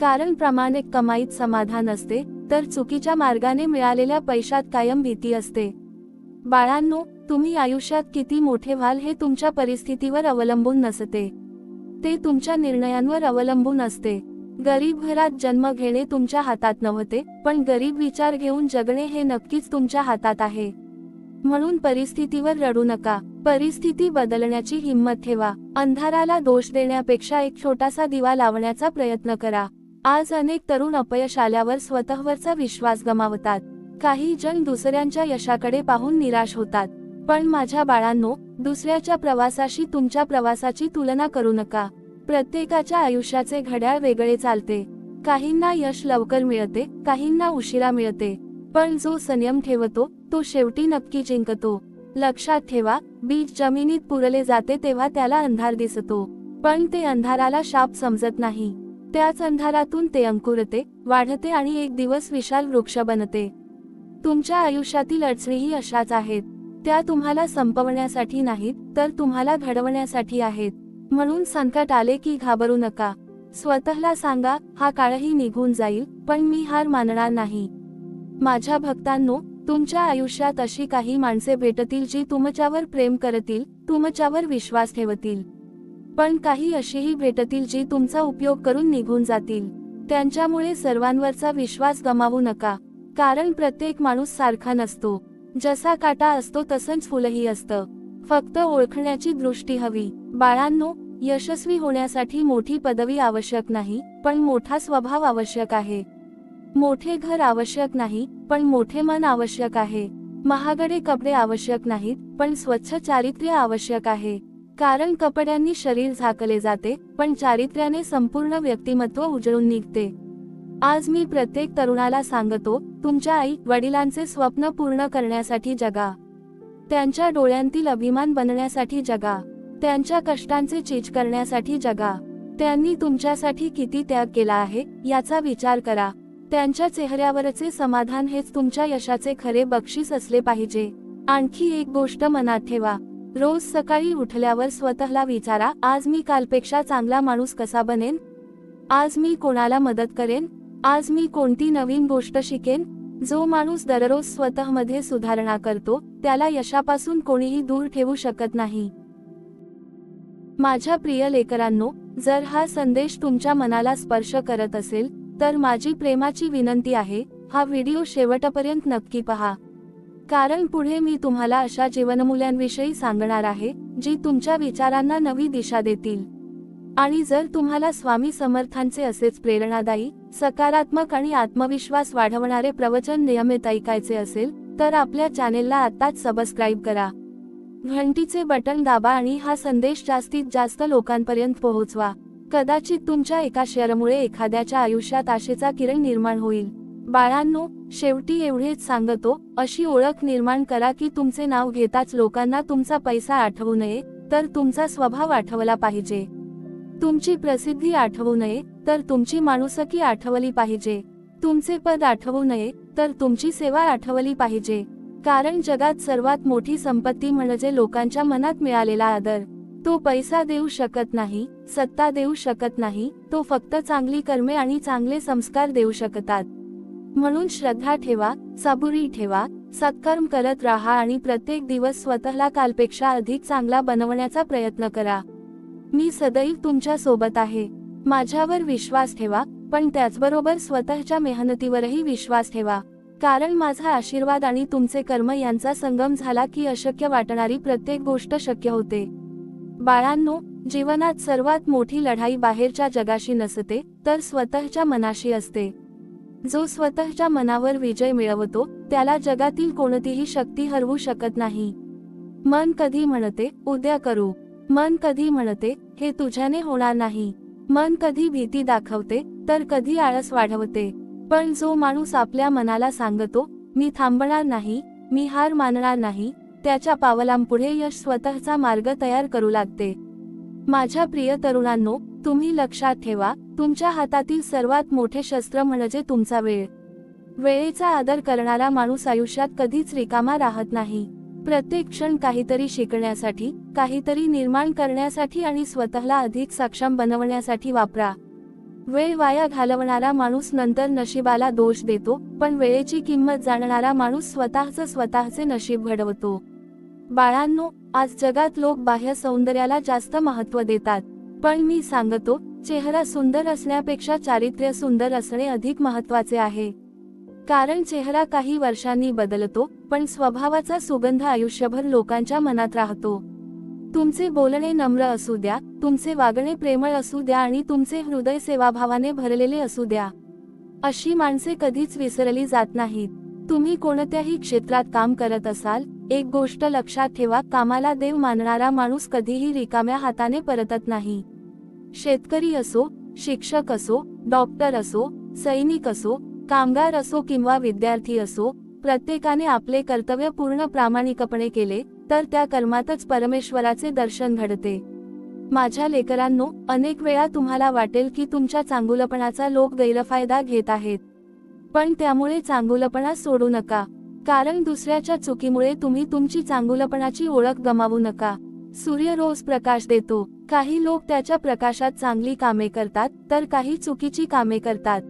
कारण प्रामाणिक कमाईत समाधान असते, तर चुकीच्या मार्गाने मिळालेल्या पैशात कायम भीती असते. बाळांनो, तुम्ही आयुष्यात किती मोठे व्हाल हे तुमच्या परिस्थितीवर अवलंबून नसते. ते तुमच्या निर्णयांवर अवलंबून असते. गरीब घरात जन्म घेणे तुमच्या हातात नव्हते, पण गरीब विचार घेऊन जगणे हे नक्कीच तुमच्या हातात आहे. म्हणून परिस्थितीवर रडू नका. परिस्थिती बदलण्याची हिंमत ठेवा. अंधाराला दोष देण्यापेक्षा एक छोटासा दिवा लावण्याचा प्रयत्न करा. आज अनेक तरुण अपयश आल्यावर स्वतःवरचा विश्वास गमावतात. काही जण दुसऱ्यांच्या यशाकडे पाहून निराश होतात. पण माझ्या बाळांनो, दुसऱ्याच्या प्रवासाशी तुमच्या प्रवासाची तुलना करू नका. प्रत्येकाच्या आयुष्याचे घड्याळ वेगळे चालते. काहींना यश लवकर मिळते, काहींना उशिरा मिळते. पण जो संयम ठेवतो तो शेवटी नक्की जिंकतो. लक्षात ठेवा, बीज जमिनीत पुरले जाते तेव्हा त्याला अंधार दिसतो. पण ते अंधाराला शाप समजत नाही. त्याच अंधारातून ते अंकुरते, वाढते आणि एक दिवस विशाल वृक्ष बनते. तुमच्या आयुष्यातील अडचणीही अशाच आहेत. त्या तुम्हाला संपवण्यासाठी नाहीत, तर तुम्हाला घडवण्यासाठी आहेत. म्हणून संकट आले की घाबरू नका. स्वतःला सांगा, हा काळही निघून जाईल, पण मी हार मानणार नाही. माझ्या भक्तांनो, तुमच्या आयुष्यात अशी काही माणसे भेटतील जी तुमच्यावर प्रेम करतील, तुमच्यावर विश्वास ठेवतील. पण काही अशीही भेटतील जी तुमचा उपयोग करून निघून जातील. त्यांच्यामुळे सर्वांवरचा विश्वास गमावू नका. कारण प्रत्येक माणूस सारखा नसतो. जसा काटा असतो तसंच फुलही असतं. फक्त ओळखण्याची दृष्टी हवी. बाळांनो, यशस्वी होण्यासाठी मोठी पदवी आवश्यक नाही, पण मोठा स्वभाव आवश्यक आहे. मोठे घर आवश्यक नाही, पण मोठे मन आवश्यक आहे. महागडे कपडे आवश्यक नाहीत, पण स्वच्छ चारित्र्य आवश्यक आहे. कारण कपड्यांनी शरीर झाकले जाते, पण चारित्र्याने संपूर्ण व्यक्तिमत्व उजळून निघते. आज मी प्रत्येक तरुणाला सांगतो, तुमच्या आई वडिलांचे स्वप्न पूर्ण करण्यासाठी जगा. त्यांच्या डोळ्यांतील अभिमान बनण्यासाठी जगा. त्यांच्या कष्टांचे चीज करण्यासाठी जगा. त्यांनी तुमच्यासाठी किती त्याग केला आहे याचा विचार करा. त्यांच्या चेहऱ्यावरचे समाधान हेच तुमच्या यशाचे खरे बक्षीस असले पाहिजे. आणखी एक गोष्ट मनात ठेवा. रोज सकाळी उठल्यावर स्वतःला विचारा, आज मी कालपेक्षा चांगला माणूस कसा बनेन? आज मी कोणाला मदत करेन? आज मी कोणती नवीन गोष्ट शिकेन? जो माणूस दररोज स्वतःमध्ये सुधारणा करतो, त्याला यशापासून कोणीही दूर ठेवू शकत नाही. माझ्या प्रिय लेकरांनो, जर हा संदेश तुमच्या मनाला स्पर्श करत असेल, तर माझी प्रेमाची विनंती आहे, हा व्हिडिओ शेवटपर्यंत नक्की पहा. कारण पुढे मी तुम्हाला अशा जीवनमूल्यांविषयी सांगणार आहे, जी तुमच्या विचारांना नवी दिशा देतील. आणि जर तुम्हाला स्वामी समर्थांचे असेच प्रेरणादायी, सकारात्मक आणि आत्मविश्वास वाढवणारे प्रवचन नियमित ऐकायचे असेल, तर आपल्या चॅनेलला आत्ताच सबस्क्राईब करा. घंटीचे बटन दाबा आणि हा संदेश जास्तीत जास्त लोकांपर्यंत पोहोचवा. कदाचित तुमच्या एका शेअरमुळे एखाद्याच्या आयुष्यात आशेचा किरण निर्माण होईल. बाळांनो, शेवटी एवढेच सांगतो, अशी ओळख निर्माण करा की तुमचे नाव घेताच लोकांना तुमचा पैसा आठवू नये, तर तुमचा स्वभाव आठवला पाहिजे. तुमची प्रसिद्धी आठवू नये, तर तुमची माणुसकी आठवली पाहिजे. तुमचे पद आठवू नये, तर तुमची सेवा आठवली पाहिजे. कारण जगात सर्वात मोठी संपत्ती म्हणजे लोकांच्या मनात मिळालेला आदर. तो पैसा देऊ शकत नाही, सत्ता देऊ शकत नाही, तो फक्त चांगली कर्मे आणि चांगले संस्कार देऊ शकतात. म्हणून श्रद्धा ठेवा, सबुरी ठेवा, सत्कर्म करत राहा आणि प्रत्येक दिवस स्वतःला कालपेक्षा अधिक चांगला बनवण्याचा प्रयत्न करा. मी सदैव तुमच्या सोबत आहे. माझ्यावर विश्वास ठेवा, पण त्याचबरोबर स्वतःच्या मेहनतीवरही विश्वास ठेवा. कारण माझा आशीर्वाद आणि तुमचे कर्म यांचा संगम झाला की अशक्य वाटणारी प्रत्येक गोष्ट शक्य होते. बाळांनो, जीवनात सर्वात मोठी लढाई बाहेरच्या जगाशी नसते, तर स्वतःच्या मनाशी असते. जो स्वतःच्या मनावर विजय मिळवतो, त्याला जगातील कोणतीही शक्ती हरवू शकत नाही. मन कधी म्हणते, उद्या करू. मन कधी म्हणते, हे तुझ्याने होणार नाही. मन कधी भीती दाखवते, तर कधी आळस वाढवते. पण जो माणूस आपल्या मनाला सांगतो, मी थांबणार नाही, मी हार मानणार नाही, त्याच्या पावलांपुढे यश स्वतःचा मार्ग तयार करू लागते. माझ्या प्रिय तरुणांनो, तुम्ही लक्षात ठेवा, तुमच्या हातातील सर्वात मोठे शस्त्र म्हणजे तुमचा वेळ. वेळेचा आदर करणारा माणूस आयुष्यात कधीच रिकामा राहत नाही. प्रत्येक क्षण काहीतरी शिकण्यासाठी, काहीतरी निर्माण करण्यासाठी आणि स्वतःला अधिक सक्षम बनवण्यासाठी वापरा. वेळ वाया घालवणारा माणूस नंतर नशिबाला दोष देतो, पण वेळेची किंमत जाणणारा माणूस स्वतःचे नशीब घडवतो. बाळांनो, आज जगात लोक बाह्य सौंदर्याला जास्त महत्त्व देतात, पण मी सांगतो, चेहरा सुंदर असण्यापेक्षा चारित्र्य सुंदर असणे अधिक महत्त्वाचे आहे. कारण चेहरा काही वर्षांनी बदलतो, पण स्वभावाचा सुगंध आयुष्यभर लोकांच्या मनात राहतो. तुमचे बोलणे नम्र असू द्या, तुमचे वागणे प्रेमळ असू द्या आणि तुमचे हृदय सेवाभावाने भरलेले असू द्या. अशी माणसे कधीच विसरली जात नाहीत. तुम्ही कोणत्याही क्षेत्रात काम करत असाल, एक गोष्ट लक्षात ठेवा, कामाला देव मानणारा माणूस कधीही रिकाम्या हाताने परतत नाही. शेतकरी असो, शिक्षक असो, डॉक्टर असो, सैनिक असो, कामगार असो किंवा विद्यार्थी असो, प्रत्येकाने आपले कर्तव्य पूर्ण प्रामाणिकपणे केले, तर त्या कर्मातच परमेश्वराचे दर्शन घडते. माझ्या लेकरांनो, अनेक वेळा तुम्हाला वाटेल की तुमच्या चांगुलपणाचा लोक गैरफायदा घेत आहेत. पण त्यामुळे चांगुलपणा सोडू नका, कारण दुसऱ्याच्या चुकीमुळे तुम्ही तुमची चांगुलपणाची ओळख गमावू नका. सूर्य रोज प्रकाश देतो. काही लोक त्याच्या प्रकाशात चांगली कामे करतात, तर काही चुकीची कामे करतात.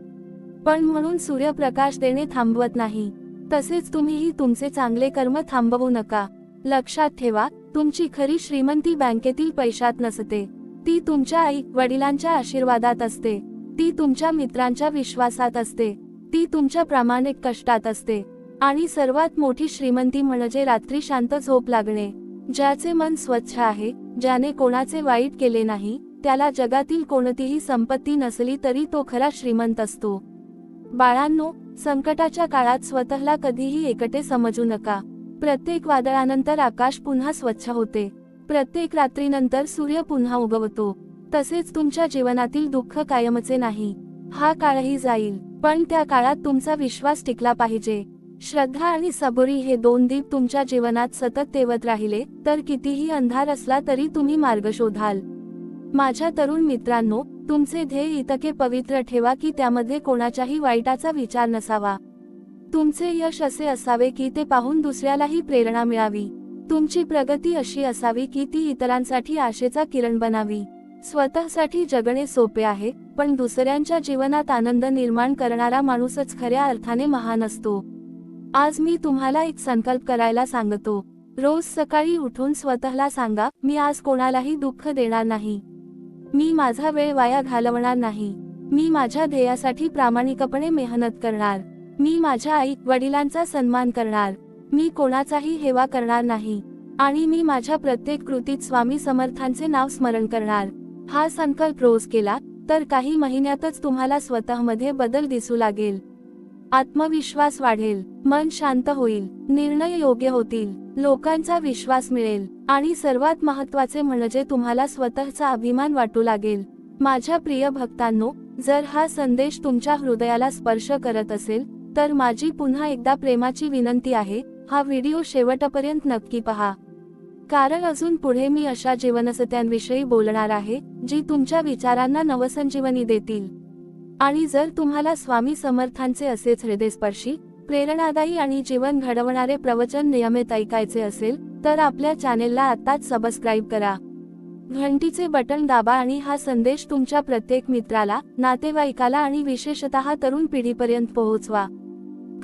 पण म्हणून सूर्यप्रकाश देणे थांबवत नाही. तसेच तुम्हीही तुमचे चांगले कर्म थांबवू नका. लक्षात ठेवा, तुमची खरी श्रीमंती बँकेतील पैशात नसते. ती तुमच्या आई वडिलांच्या आशीर्वादात असते. ती तुमच्या मित्रांच्या विश्वासात असते. ती तुमच्या प्रामाणिक कष्टात असते. आणि सर्वात मोठी श्रीमंती म्हणजे रात्री शांत झोप लागणे. ज्याचे मन स्वच्छ आहे, ज्याने कोणाचे वाईट केले नाही, त्याला जगातील कोणतीही संपत्ती नसली तरी तो खरा श्रीमंत असतो. बाळांनो, संकटाच्या काळात स्वतःला कधीही एकटे समजू नका. प्रत्येक वादळानंतर आकाश पुन्हा स्वच्छ होते. प्रत्येक रात्रीनंतर सूर्य पुन्हा उगवतो. तसेच तुमच्या जीवनातील दुःख कायमचे नाही. हा काळही जाईल, पण त्या काळात तुमचा विश्वास टिकला पाहिजे. श्रद्धा आणि सबुरी हे दोन दीप तुमच्या जीवनात सतत तेवत राहिले, तर कितीही अंधार असला तरी तुम्ही मार्ग शोधाल. माझ्या तरुण मित्रांनो, तुमचे ध्येय इतके पवित्र ठेवा की त्यामध्ये कोणाच्याही वाईटाचा विचार नसावा. तुमचे यश असे असावे की ते पाहून दुसऱ्यालाही प्रेरणा मिळावी. तुमची प्रगती अशी असावी की ती इतरांसाठी आशेचा किरण बनावी. स्वतःसाठी जगणे सोपे आहे, पण दुसऱ्यांच्या जीवनात आनंद निर्माण करणारा माणूसच खऱ्या अर्थाने महान असतो. आज मी तुम्हाला एक संकल्प करायला सांगतो. रोज सकाळी उठून स्वतःला सांगा, मी आज कोणालाही दुःख देणार नाही. मी माझा वेळ वाया घालवणार नाही. मी माझ्या ध्येयासाठी प्रामाणिकपणे मेहनत करणार. मी माझ्या आई वडिलांचा सन्मान करणार. मी कोणाचाही हेवा करणार नाही. आणि मी माझ्या प्रत्येक कृतीत स्वामी समर्थांचे नाव स्मरण करणार. हा संकल्प रोज केला तर काही महिन्यातच तुम्हाला स्वतःमध्ये बदल दिसू लागेल. आत्मविश्वास वाढेल, मन शांत होईल, निर्णय योग्य होतील, लोकांचा विश्वास मिळेल आणि सर्वात महत्त्वाचे म्हणजे तुम्हाला स्वतःचा अभिमान वाटू लागेल. माझ्या प्रिय भक्तांनो, जर हा संदेश तुमच्या हृदयाला स्पर्श करत असेल तर माझी पुन्हा एकदा प्रेमाची विनंती आहे, हा व्हिडिओ शेवटपर्यंत नक्की पहा. कारण अजून पुढे मी अशा जीवनसत्यांविषयी बोलणार आहे, जी तुमच्या विचारांना नवसंजीवनी देतील. आणि जर तुम्हाला स्वामी समर्थांचे असेच हृदयस्पर्शी, प्रेरणादायी आणि जीवन घडवणारे प्रवचन नियमित ऐकायचे असेल, तर आपल्या चॅनेलला आत्ताच सबस्क्राईब करा. घंटीचे बटन दाबा आणि हा संदेश तुमच्या प्रत्येक मित्राला, नातेवाईकाला आणि विशेषतः तरुण पिढीपर्यंत पोहोचवा.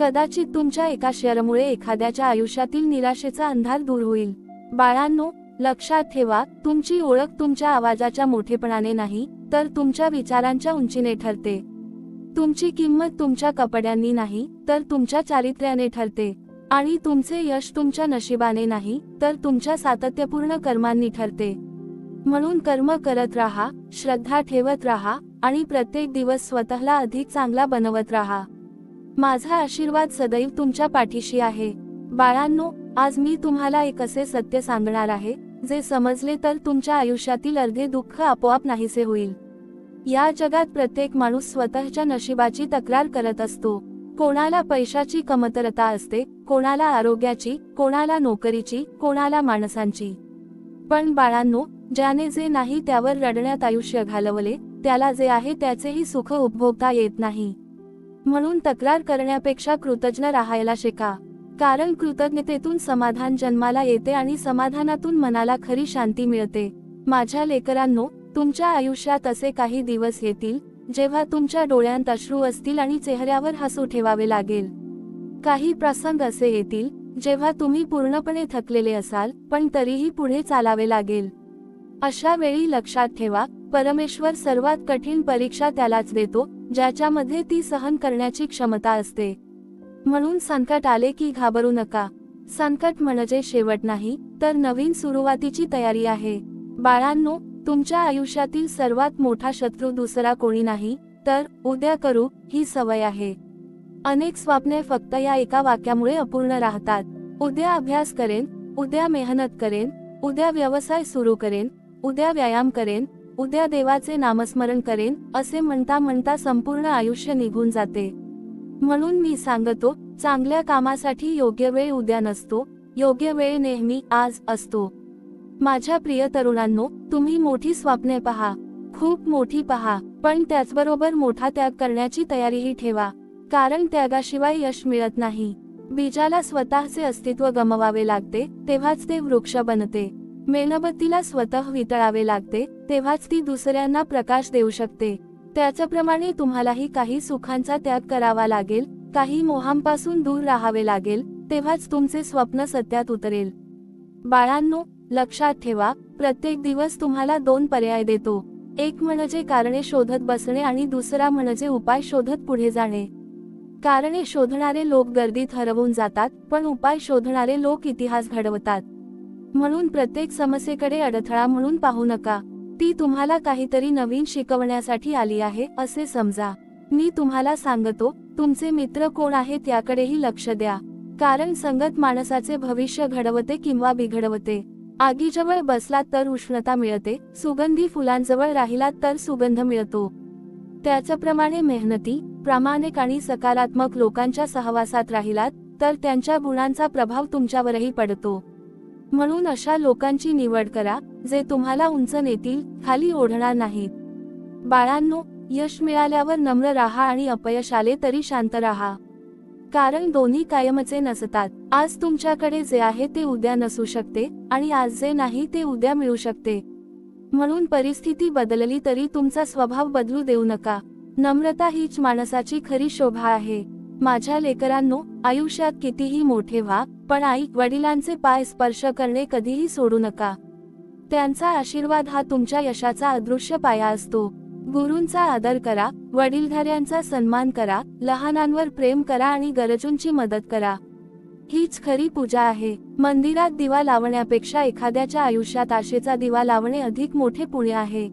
कदाचित तुमच्या एका शेअरमुळे एखाद्याच्या आयुष्यातील निराशेचा अंधार दूर होईल. बाळांनो, लक्षात ठेवा, तुमची ओळख तुमच्या आवाजाच्या मोठेपणाने नाही, तर तुमच्या विचारांच्या उंचीने ठरते. तुमची किंमत तुमच्या कपड्यांनी नाही तर तुमच्या चारित्र्याने ठरते आणि तुमचे यश तुमच्या नशिबाने नाही तर तुमच्या सातत्यपूर्ण कर्मांनी ठरते. म्हणून कर्म करत राहा, श्रद्धा ठेवत राहा आणि प्रत्येक दिवस स्वतःला अधिक चांगला बनवत राहा. माझा आशीर्वाद सदैव तुमच्या पाठीशी आहे. बाळांनो, आज मी तुम्हाला एक असे सत्य सांगणार आहे जे समजले तर तुमच्या आयुष्यातील अर्धे दुःख आपोआप नाहीसे होईल. या जगात प्रत्येक माणूस स्वतःच्या नशिबाची तक्रार करत असतो. कोणाला पैशाची कमतरता असते, कोणाला आरोग्याची, कोणाला नोकरीची, कोणाला माणसांची. पण बाळांनो, ज्याने जे नाही त्यावर रडण्यात आयुष्य घालवले त्याला जे आहे त्याचेही सुख उपभोगता येत नाही. म्हणून तक्रार करण्यापेक्षा कृतज्ञ राहायला शिका. कारण कृतज्ञतेतून समाधान जन्माला येते आणि समाधानातून मनाला खरी शांती मिळते. माझ्या लेकरांनो, तुमच्या आयुष्यात असे काही दिवस येतील जेव्हा तुमच्या डोळ्यांत अश्रू असतील आणि चेहऱ्यावर हसू ठेवावे लागेल. काही प्रसंग असे येतील जेव्हा तुम्ही पूर्णपणे थकलेले असाल पण तरीही पुढे चालावे लागेल. अशा वेळी लक्षात ठेवा, परमेश्वर सर्वात कठीण परीक्षा त्यालाच देतो ज्याच्यामध्ये ती सहन करण्याची क्षमता असते. म्हणून संकट आले की घाबरू नका. संकट म्हणजे शेवट नाही तर नवीन सुरुवातीची तयारी आहे. बाळांनो, तुमच्या आयुष्यातील सर्वात मोठा शत्रू दुसरा कोणी नाही तर उद्या करू ही सवय आहे. अनेक स्वप्ने फक्त या एका वाक्यामुळे अपूर्ण राहतात. उद्या अभ्यास करेन, उद्या मेहनत करेन, उद्या व्यवसाय सुरू करेन, उद्या व्यायाम करेन, उद्या देवाचे नामस्मरण करेन असे म्हणता म्हणता संपूर्ण आयुष्य निघून जाते. म्हणून मी सांगतो, चांगल्या कामासाठी योग्य वेळ उद्या नसतो, योग्य वेळ नेहमी आज असतो. माझ्या प्रिय तरुणांनो, तुम्ही मोठी स्वप्ने पहा, खूप मोठी पहा, पण त्याचबरोबर मोठा त्याग करण्याची तयारीही ठेवा. कारण त्यागाशिवाय यश मिळत नाही. बीजाला स्वतःचे अस्तित्व गमवावे लागते तेव्हाच ते वृक्ष बनते. मेणबत्तीला स्वतः वितळावे लागते तेव्हाच ती दुसऱ्यांना प्रकाश देऊ शकते. त्याचप्रमाणे तुम्हालाही काही सुखांचा त्याग करावा लागेल, काही मोहांपासून दूर राहावे लागेल, तेव्हाच तुमचे स्वप्न सत्यात उतरेल. बाळांनो, लक्षात ठेवा, प्रत्येक दिवस तुम्हाला दोन पर्याय देतो. एक म्हणजे कारणे शोधत बसणे आणि दुसरा म्हणजे उपाय शोधत पुढे जाणे. कारणे शोधणारे लोक गर्दीत हरवून जातात पण उपाय शोधणारे लोक इतिहास घडवतात. म्हणून प्रत्येक समस्येकडे अडथळा म्हणून पाहू नका. ती तुम्हाला काहीतरी नवीन शिकवण्यासाठी आली आहे असे समजा. मी तुम्हाला सांगतो, तुमचे मित्र कोण आहेत याकडेही लक्ष द्या. कारण संगत माणसाचे भविष्य घडवते किंवा बिघडवते. आगीजवळ बसलात तर उष्णता मिळते, सुगंधी फुलांजवळ राहिलात तर सुगंध मिळतो. त्याचप्रमाणे मेहनती, प्रामाणिक आणि सकारात्मक लोकांच्या सहवासात राहिलात तर त्यांच्या गुणांचा प्रभाव तुमच्यावरही पडतो. म्हणून अशा लोकांची निवड करा जे तुम्हाला उंच नेतील, खाली ओढणार नाहीत. बाळांनो, यश मिळाल्यावर नम्र राहा आणि अपयश आले तरी शांत राहा. कारण दोन्ही कायमचे नसतात. आज तुमच्याकडे जे आहे ते उद्या नसू शकते आणि आज जे नाही ते उद्या मिळू शकते. म्हणून परिस्थिती बदलली तरी तुमचा स्वभाव बदलू देऊ नका. नम्रता हीच माणसाची खरी शोभा आहे. माझ्या लेकरांनो, आयुष्यात कितीही मोठे व्हा पण आई वडिलांचे पाय स्पर्श करणे कधीही सोडू नका. त्यांचा आशीर्वाद हा तुमच्या यशाचा अदृश्य पाया असतो. गुरूंचा आदर करा, वडीलधाऱ्यांचा सन्मान करा, लहानांवर प्रेम करा आणि गरजूंची मदत करा. हीच खरी पूजा आहे. मंदिरात दिवा लावण्यापेक्षा एखाद्याच्या आयुष्यात आशेचा दिवा लावणे अधिक मोठे पुण्य आहे.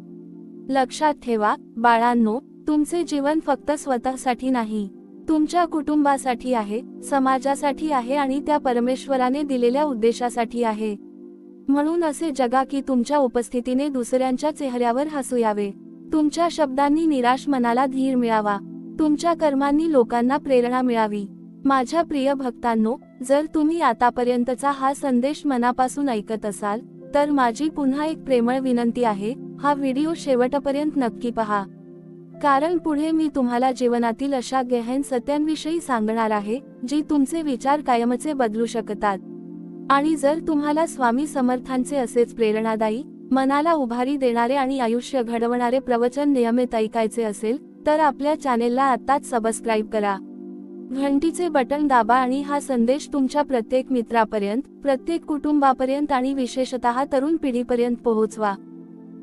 लक्षात ठेवा, बाळांनो, तुमचे जीवन फक्त स्वतःसाठी नाही, तुमच्या कुटुंबासाठी आहे, समाजासाठी आहे आणि त्या परमेश्वराने दिलेल्या उद्देशासाठी आहे. म्हणून असे जगा की तुमच्या उपस्थितीने दुसऱ्यांच्या चेहऱ्यावर हसू यावे, तुमच्या शब्दांनी निराश मनाला धीर मिळावा, तुमच्या कर्मांनी लोकांना प्रेरणा मिळावी. माझ्या प्रिय भक्तांनो, जर तुम्ही आतापर्यंतचा हा संदेश मनापासून ऐकत असाल तर माझी पुन्हा एक प्रेमळ विनंती आहे, हा व्हिडिओ शेवटपर्यंत नक्की पहा. कारण पुढे मी तुम्हाला जीवनातील अशा गहन सत्यांविषयी सांगणार आहे जी तुमचे विचार कायमचे बदलू शकतात. आणि जर तुम्हाला स्वामी समर्थांचे असेच प्रेरणादायी, मनाला उभारी देणारे आणि आयुष्य घडवणारे प्रवचन नियमित ऐकायचे असेल तर आपल्या चॅनेलला आत्ताच सबस्क्राईब करा, घंटीचे बटन दाबा आणि हा संदेश तुमच्या प्रत्येक मित्रापर्यंत, प्रत्येक कुटुंबापर्यंत आणि विशेषतः तरुण पिढीपर्यंत पोहोचवा.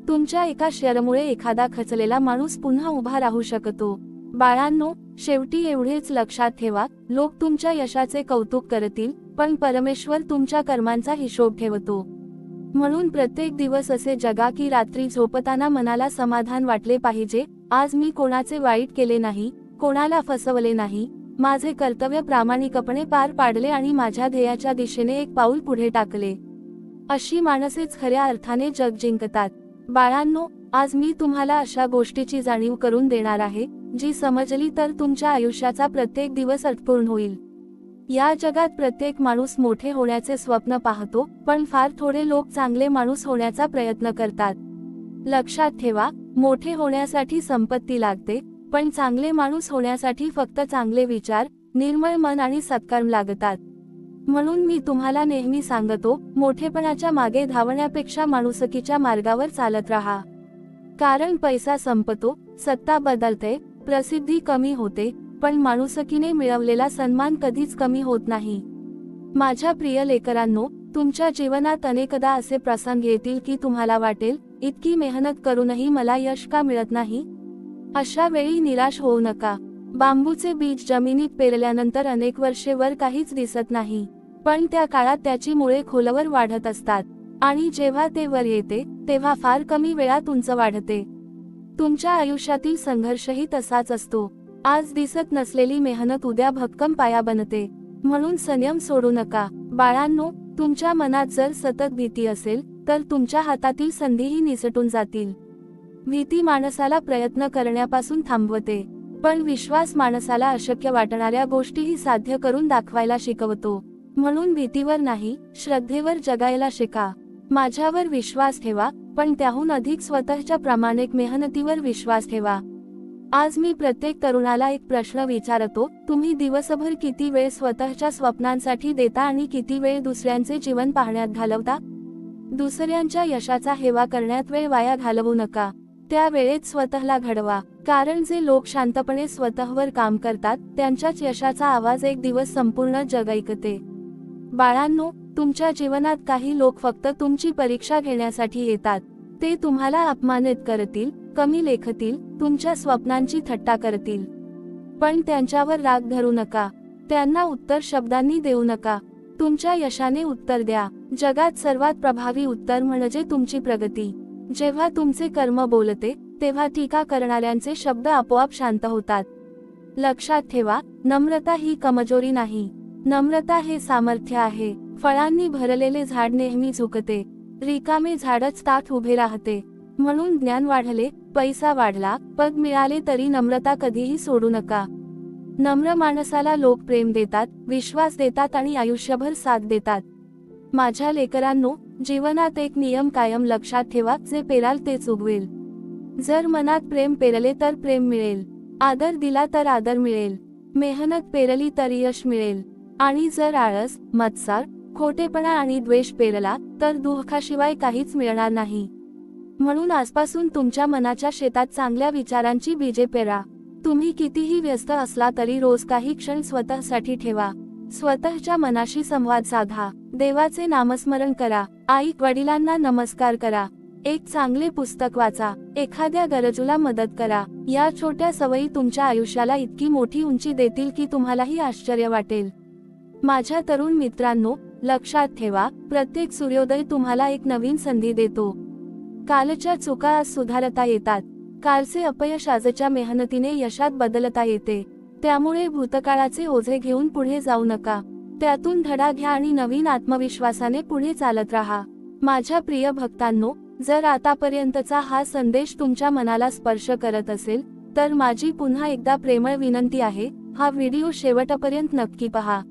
तुमच्या एका शेअरमुळे एखादा खचलेला माणूस पुन्हा उभा राहू शकतो. बाळांनो, शेवटी एवढेच लक्षात ठेवा, लोक तुमच्या यशाचे कौतुक करतील, पण परमेश्वर तुमच्या कर्मांचा हिशोब ठेवतो. म्हणून प्रत्येक दिवस असे जगा की रात्री झोपताना मनाला समाधान वाटले पाहिजे, आज मी कोणाचे वाईट केले नाही, कोणाला फसवले नाही, माझे कर्तव्य प्रामाणिकपणे पार पाडले आणि माझ्या ध्येयाच्या दिशेने एक पाऊल पुढे टाकले. अशी माणसेच खऱ्या अर्थाने जग जिंकतात. बाळांनो, आज मी तुम्हाला अशा गोष्टीची जाणीव करून देणार आहे, जी समजली तर तुमच्या आयुष्याचा प्रत्येक दिवस अर्थपूर्ण होईल. या जगात प्रत्येक माणूस मोठे होण्याचे स्वप्न पाहतो, पण फार थोडे लोक चांगले माणूस होण्याचा प्रयत्न करतात. लक्षात ठेवा, मोठे होण्यासाठी संपत्ती लागते, पण चांगले माणूस होण्यासाठी फक्त चांगले विचार, निर्मळ मन आणि सत्कर्म लागतात. म्हणून मी तुम्हाला नेहमी सांगतो, मोठेपणाच्या मागे धावण्यापेक्षा माणुसकीच्या मार्गावर चालत राहा. कारण पैसा संपतो, सत्ता बदलते, प्रसिद्धी कमी होते, पण माणुसकीने मिळवलेला सन्मान कधीच कमी होत नाही. माझ्या प्रिय लेकरांनो, तुमच्या जीवनात अनेकदा असे प्रसंग येतील की तुम्हाला वाटेल, इतकी मेहनत करूनही मला यश का मिळत नाही. अशा वेळी निराश होऊ नका. बांबूचे बीज जमिनीत पेरल्यानंतर अनेक वर्षे वर काहीच दिसत नाही, पण त्या काळात त्याची मुळे खोलवर वाढत असतात आणि जेव्हा ते वर येते तेव्हा फार कमी वेळात उंच वाढते. तुमच्या आयुष्यातील संघर्षही तसाच असतो. आज दिसत नसलेली मेहनत उद्या भक्कम पाया बनते. म्हणून संयम सोडू नका. बाळांनो, तुमच्या मनात जर सतत भीती असेल तर तुमच्या हातातील संधीही निसटून जातील. भीती माणसाला प्रयत्न करण्यापासून थांबवते, पण विश्वास माणसाला अशक्य वाटणाऱ्या गोष्टीही साध्य करून दाखवायला शिकवतो. म्हणून भीतीवर नाही, श्रद्धेवर जगायला शिका. माझ्यावर विश्वास ठेवा, पण त्याहून अधिक स्वतःच्या प्रामाणिक मेहनतीवर विश्वास ठेवा. आज मी प्रत्येक तरुणाला एक प्रश्न विचारतो, तुम्ही दिवसभर किती वेळ स्वतःच्या स्वप्नांसाठी देता आणि किती वेळ दुसऱ्यांचे जीवन पाहण्यात घालवता? दुसऱ्यांच्या यशाचा हेवा करण्यात वेळ वाया घालवू नका. त्या वेळेत स्वतःला घडवा. कारण जे लोक शांतपणे स्वतःवर काम करतात, त्यांच्याच यशाचा आवाज एक दिवस संपूर्ण जग ऐकते. बाळांनो, तुमच्या जीवनात काही लोक फक्त तुमची परीक्षा घेण्यासाठी येतात. ते तुम्हाला अपमानित करतील, कमी लेखतील, तुमच्या स्वप्नांची थट्टा करतील. पण त्यांच्यावर राग धरू नका. त्यांना उत्तर शब्दांनी देऊ नका. तुमच्या यशाने उत्तर द्या. जगात सर्वात प्रभावी उत्तर म्हणजे तुमची प्रगती. जेव्हा तुमचे कर्म बोलते, तेव्हा टीका करणाऱ्यांचे शब्द आपोआप शांत होतात. लक्षात ठेवा, नम्रता ही कमजोरी नाही. नम्रता हे सामर्थ्य आहे. फळांनी भरलेले झाड नेहमी झुकते, रिकामे झाडच ताठ उभे राहते. म्हणून ज्ञान वाढले, पैसा वाढला, पद मिळाले तरी नम्रता कधीही सोडू नका. नम्र माणसाला लोक प्रेम देतात, विश्वास देतात आणि आयुष्यभर साथ देतात. माझ्या लेकरांनो, जीवनात एक नियम कायम लक्षात ठेवा, जे पेराल तेच उगवेल. जर मनात प्रेम पेरले तर प्रेम मिळेल, आदर दिला तर आदर मिळेल, मेहनत पेरली तर यश मिळेल. आणि जर आळस, मत्सर, खोटेपणा आणि द्वेष पेरला तर दुःखाशिवाय काहीच मिळणार नाही. म्हणून आजपासून तुमच्या मनाच्या शेतात चांगल्या विचारांची बीजे पेरा. तुम्ही कितीही व्यस्त असला तरी रोज काही क्षण स्वतःसाठी ठेवा. स्वतःच्या मनाशी संवाद साधा. देवाचे नामस्मरण करा. आई वडिलांना नमस्कार करा. एक चांगले पुस्तक वाचा. एखाद्या गरजूला मदत करा. या छोट्या सवयी तुमच्या आयुष्याला इतकी मोठी उंची देतील की तुम्हालाही आश्चर्य वाटेल. माझ्या तरुण मित्रांनो, लक्षात ठेवा, प्रत्येक सूर्योदय तुम्हाला एक नवीन संधी देतो. कालच्या चुका आज सुधारता येतात. कालचे अपयश आजच्या मेहनतीने यशात बदलता येते. त्यामुळे भूतकाळाचे ओझे घेऊन पुढे जाऊ नका. त्यातून धडा घ्या आणि नवीन आत्मविश्वासाने पुढे चालत राहा. माझ्या प्रिय भक्तांनो, जर आतापर्यंतचा हा संदेश तुमच्या मनाला स्पर्श करत असेल तर माझी पुन्हा एकदा प्रेमळ विनंती आहे, हा व्हिडिओ शेवटपर्यंत नक्की पहा.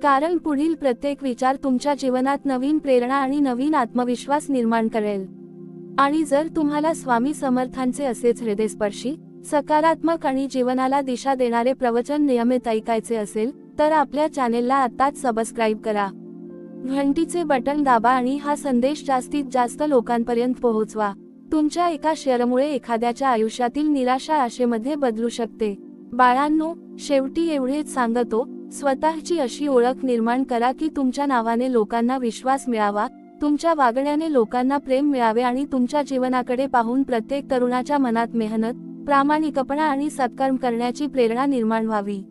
कारण पुढील प्रत्येक विचार तुमच्या जीवनात नवीन प्रेरणा आणि नवीन आत्मविश्वास निर्माण करेल. आणि जर तुम्हाला स्वामी समर्थांचे असेच हृदयस्पर्शी, सकारात्मक आणि जीवनाला दिशा देणारे प्रवचन नियमित ऐकायचे असेल तर आपल्या चॅनेलला आत्ताच सबस्क्राईब करा. घंटीचे बटन दाबा आणि हा संदेश जास्तीत जास्त लोकांपर्यंत पोहोचवा. तुमच्या एका शेअरमुळे एखाद्याच्या आयुष्यातील निराशा आशेमध्ये बदलू शकते. बाळांनो, शेवटी एवढेच सांगतो, स्वतःची अशी ओळख निर्माण करा की तुमच्या नावाने लोकांना विश्वास मिळावा, तुमच्या वागण्याने लोकांना प्रेम मिळावे आणि तुमच्या जीवनाकडे पाहून प्रत्येक तरुणाच्या मनात मेहनत, प्रामाणिकपणा आणि सत्कर्म करण्याची प्रेरणा निर्माण व्हावी.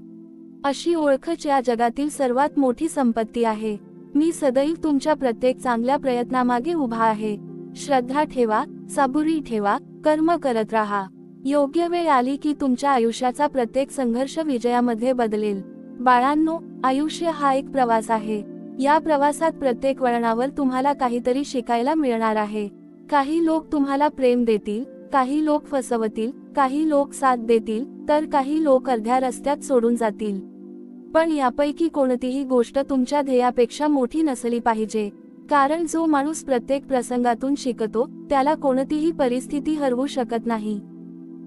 अशी ओळखच या जगातील सर्वात मोठी संपत्ती आहे. मी सदैव तुमच्या प्रत्येक चांगल्या प्रयत्नामागे उभा आहे. श्रद्धा ठेवा, सबुरी ठेवा, कर्म करत राहा. योग्य वेळ आली की तुमच्या आयुष्याचा प्रत्येक संघर्ष विजयामध्ये बदलेल. बाळांनो, आयुष्य हा एक प्रवास आहे. या प्रवासात प्रत्येक वळणावर तुम्हाला काहीतरी शिकायला मिळणार आहे. काही लोक तुम्हाला प्रेम देतील, काही लोक फसवतील, काही लोक साथ देतील, तर काही लोक अर्ध्या रस्त्यात सोडून जातील. पण यापैकी कोणतीही गोष्ट तुमच्या ध्येयापेक्षा मोठी नसली पाहिजे. कारण जो माणूस प्रत्येक प्रसंगातून शिकतो, त्याला कोणतीही परिस्थिती हरवू शकत नाही.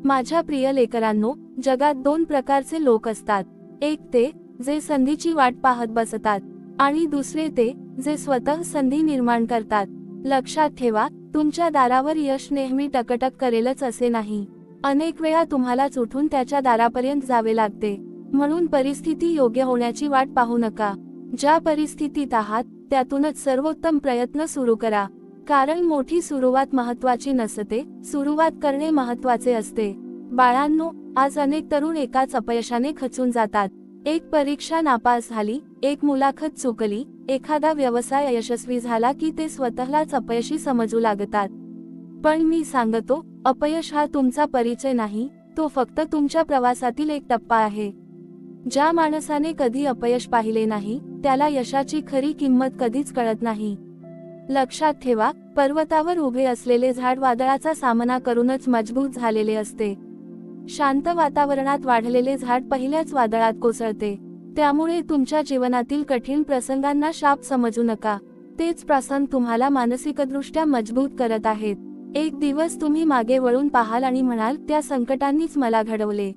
माझ्या प्रिय लेकरांनो, जगात दोन प्रकारचे लोक असतात. एक ते जे संधीची वाट पाहत बसतात आणि दुसरे ते जे स्वतः संधी निर्माण करतात. लक्षात ठेवा, तुमच्या दारावर यश नेहमी टकटक करेलच असे नाही. अनेक वेळा तुम्हालाच उठून त्याच्या दारापर्यंत जावे लागते. म्हणून परिस्थिती योग्य होण्याची वाट पाहू नका. ज्या परिस्थितीत आहात त्यातूनच सर्वोत्तम प्रयत्न सुरू करा. कारण मोठी सुरुवात महत्वाची नसते, सुरुवात करणे महत्वाचे असते. बाळांनो, आज अनेक तरुण एकाच अपयशाने खचून जातात. एक परीक्षा नापास झाली, एक मुलाखत चुकली, एखादा व्यवसाय अयशस्वी झाला की ते स्वतःलाच अपयशी समजू लागतात. पण मी सांगतो, अपयश हा तुमचा परिचय नाही, तो फक्त तुमच्या प्रवासातील एक टप्पा आहे. ज्या माणसाने कधी अपयश पाहिले नाही, त्याला यशाची खरी किंमत कधीच कळत नाही. लक्षात ठेवा, पर्वतावर उभे असलेले झाड वादळाचा सामना करूनच मजबूत झालेले असते. शांत वातावरणात वाढलेले झाड पहिल्याच वादळात कोसळते. त्यामुळे तुमच्या जीवनातील कठीण प्रसंगांना शाप समजू नका. तेच प्रसंग तुम्हाला मानसिकदृष्ट्या मजबूत करत आहेत. एक दिवस तुम्ही मागे वळून पाहाल आणि म्हणाल, त्या संकटांनीच मला घडवले.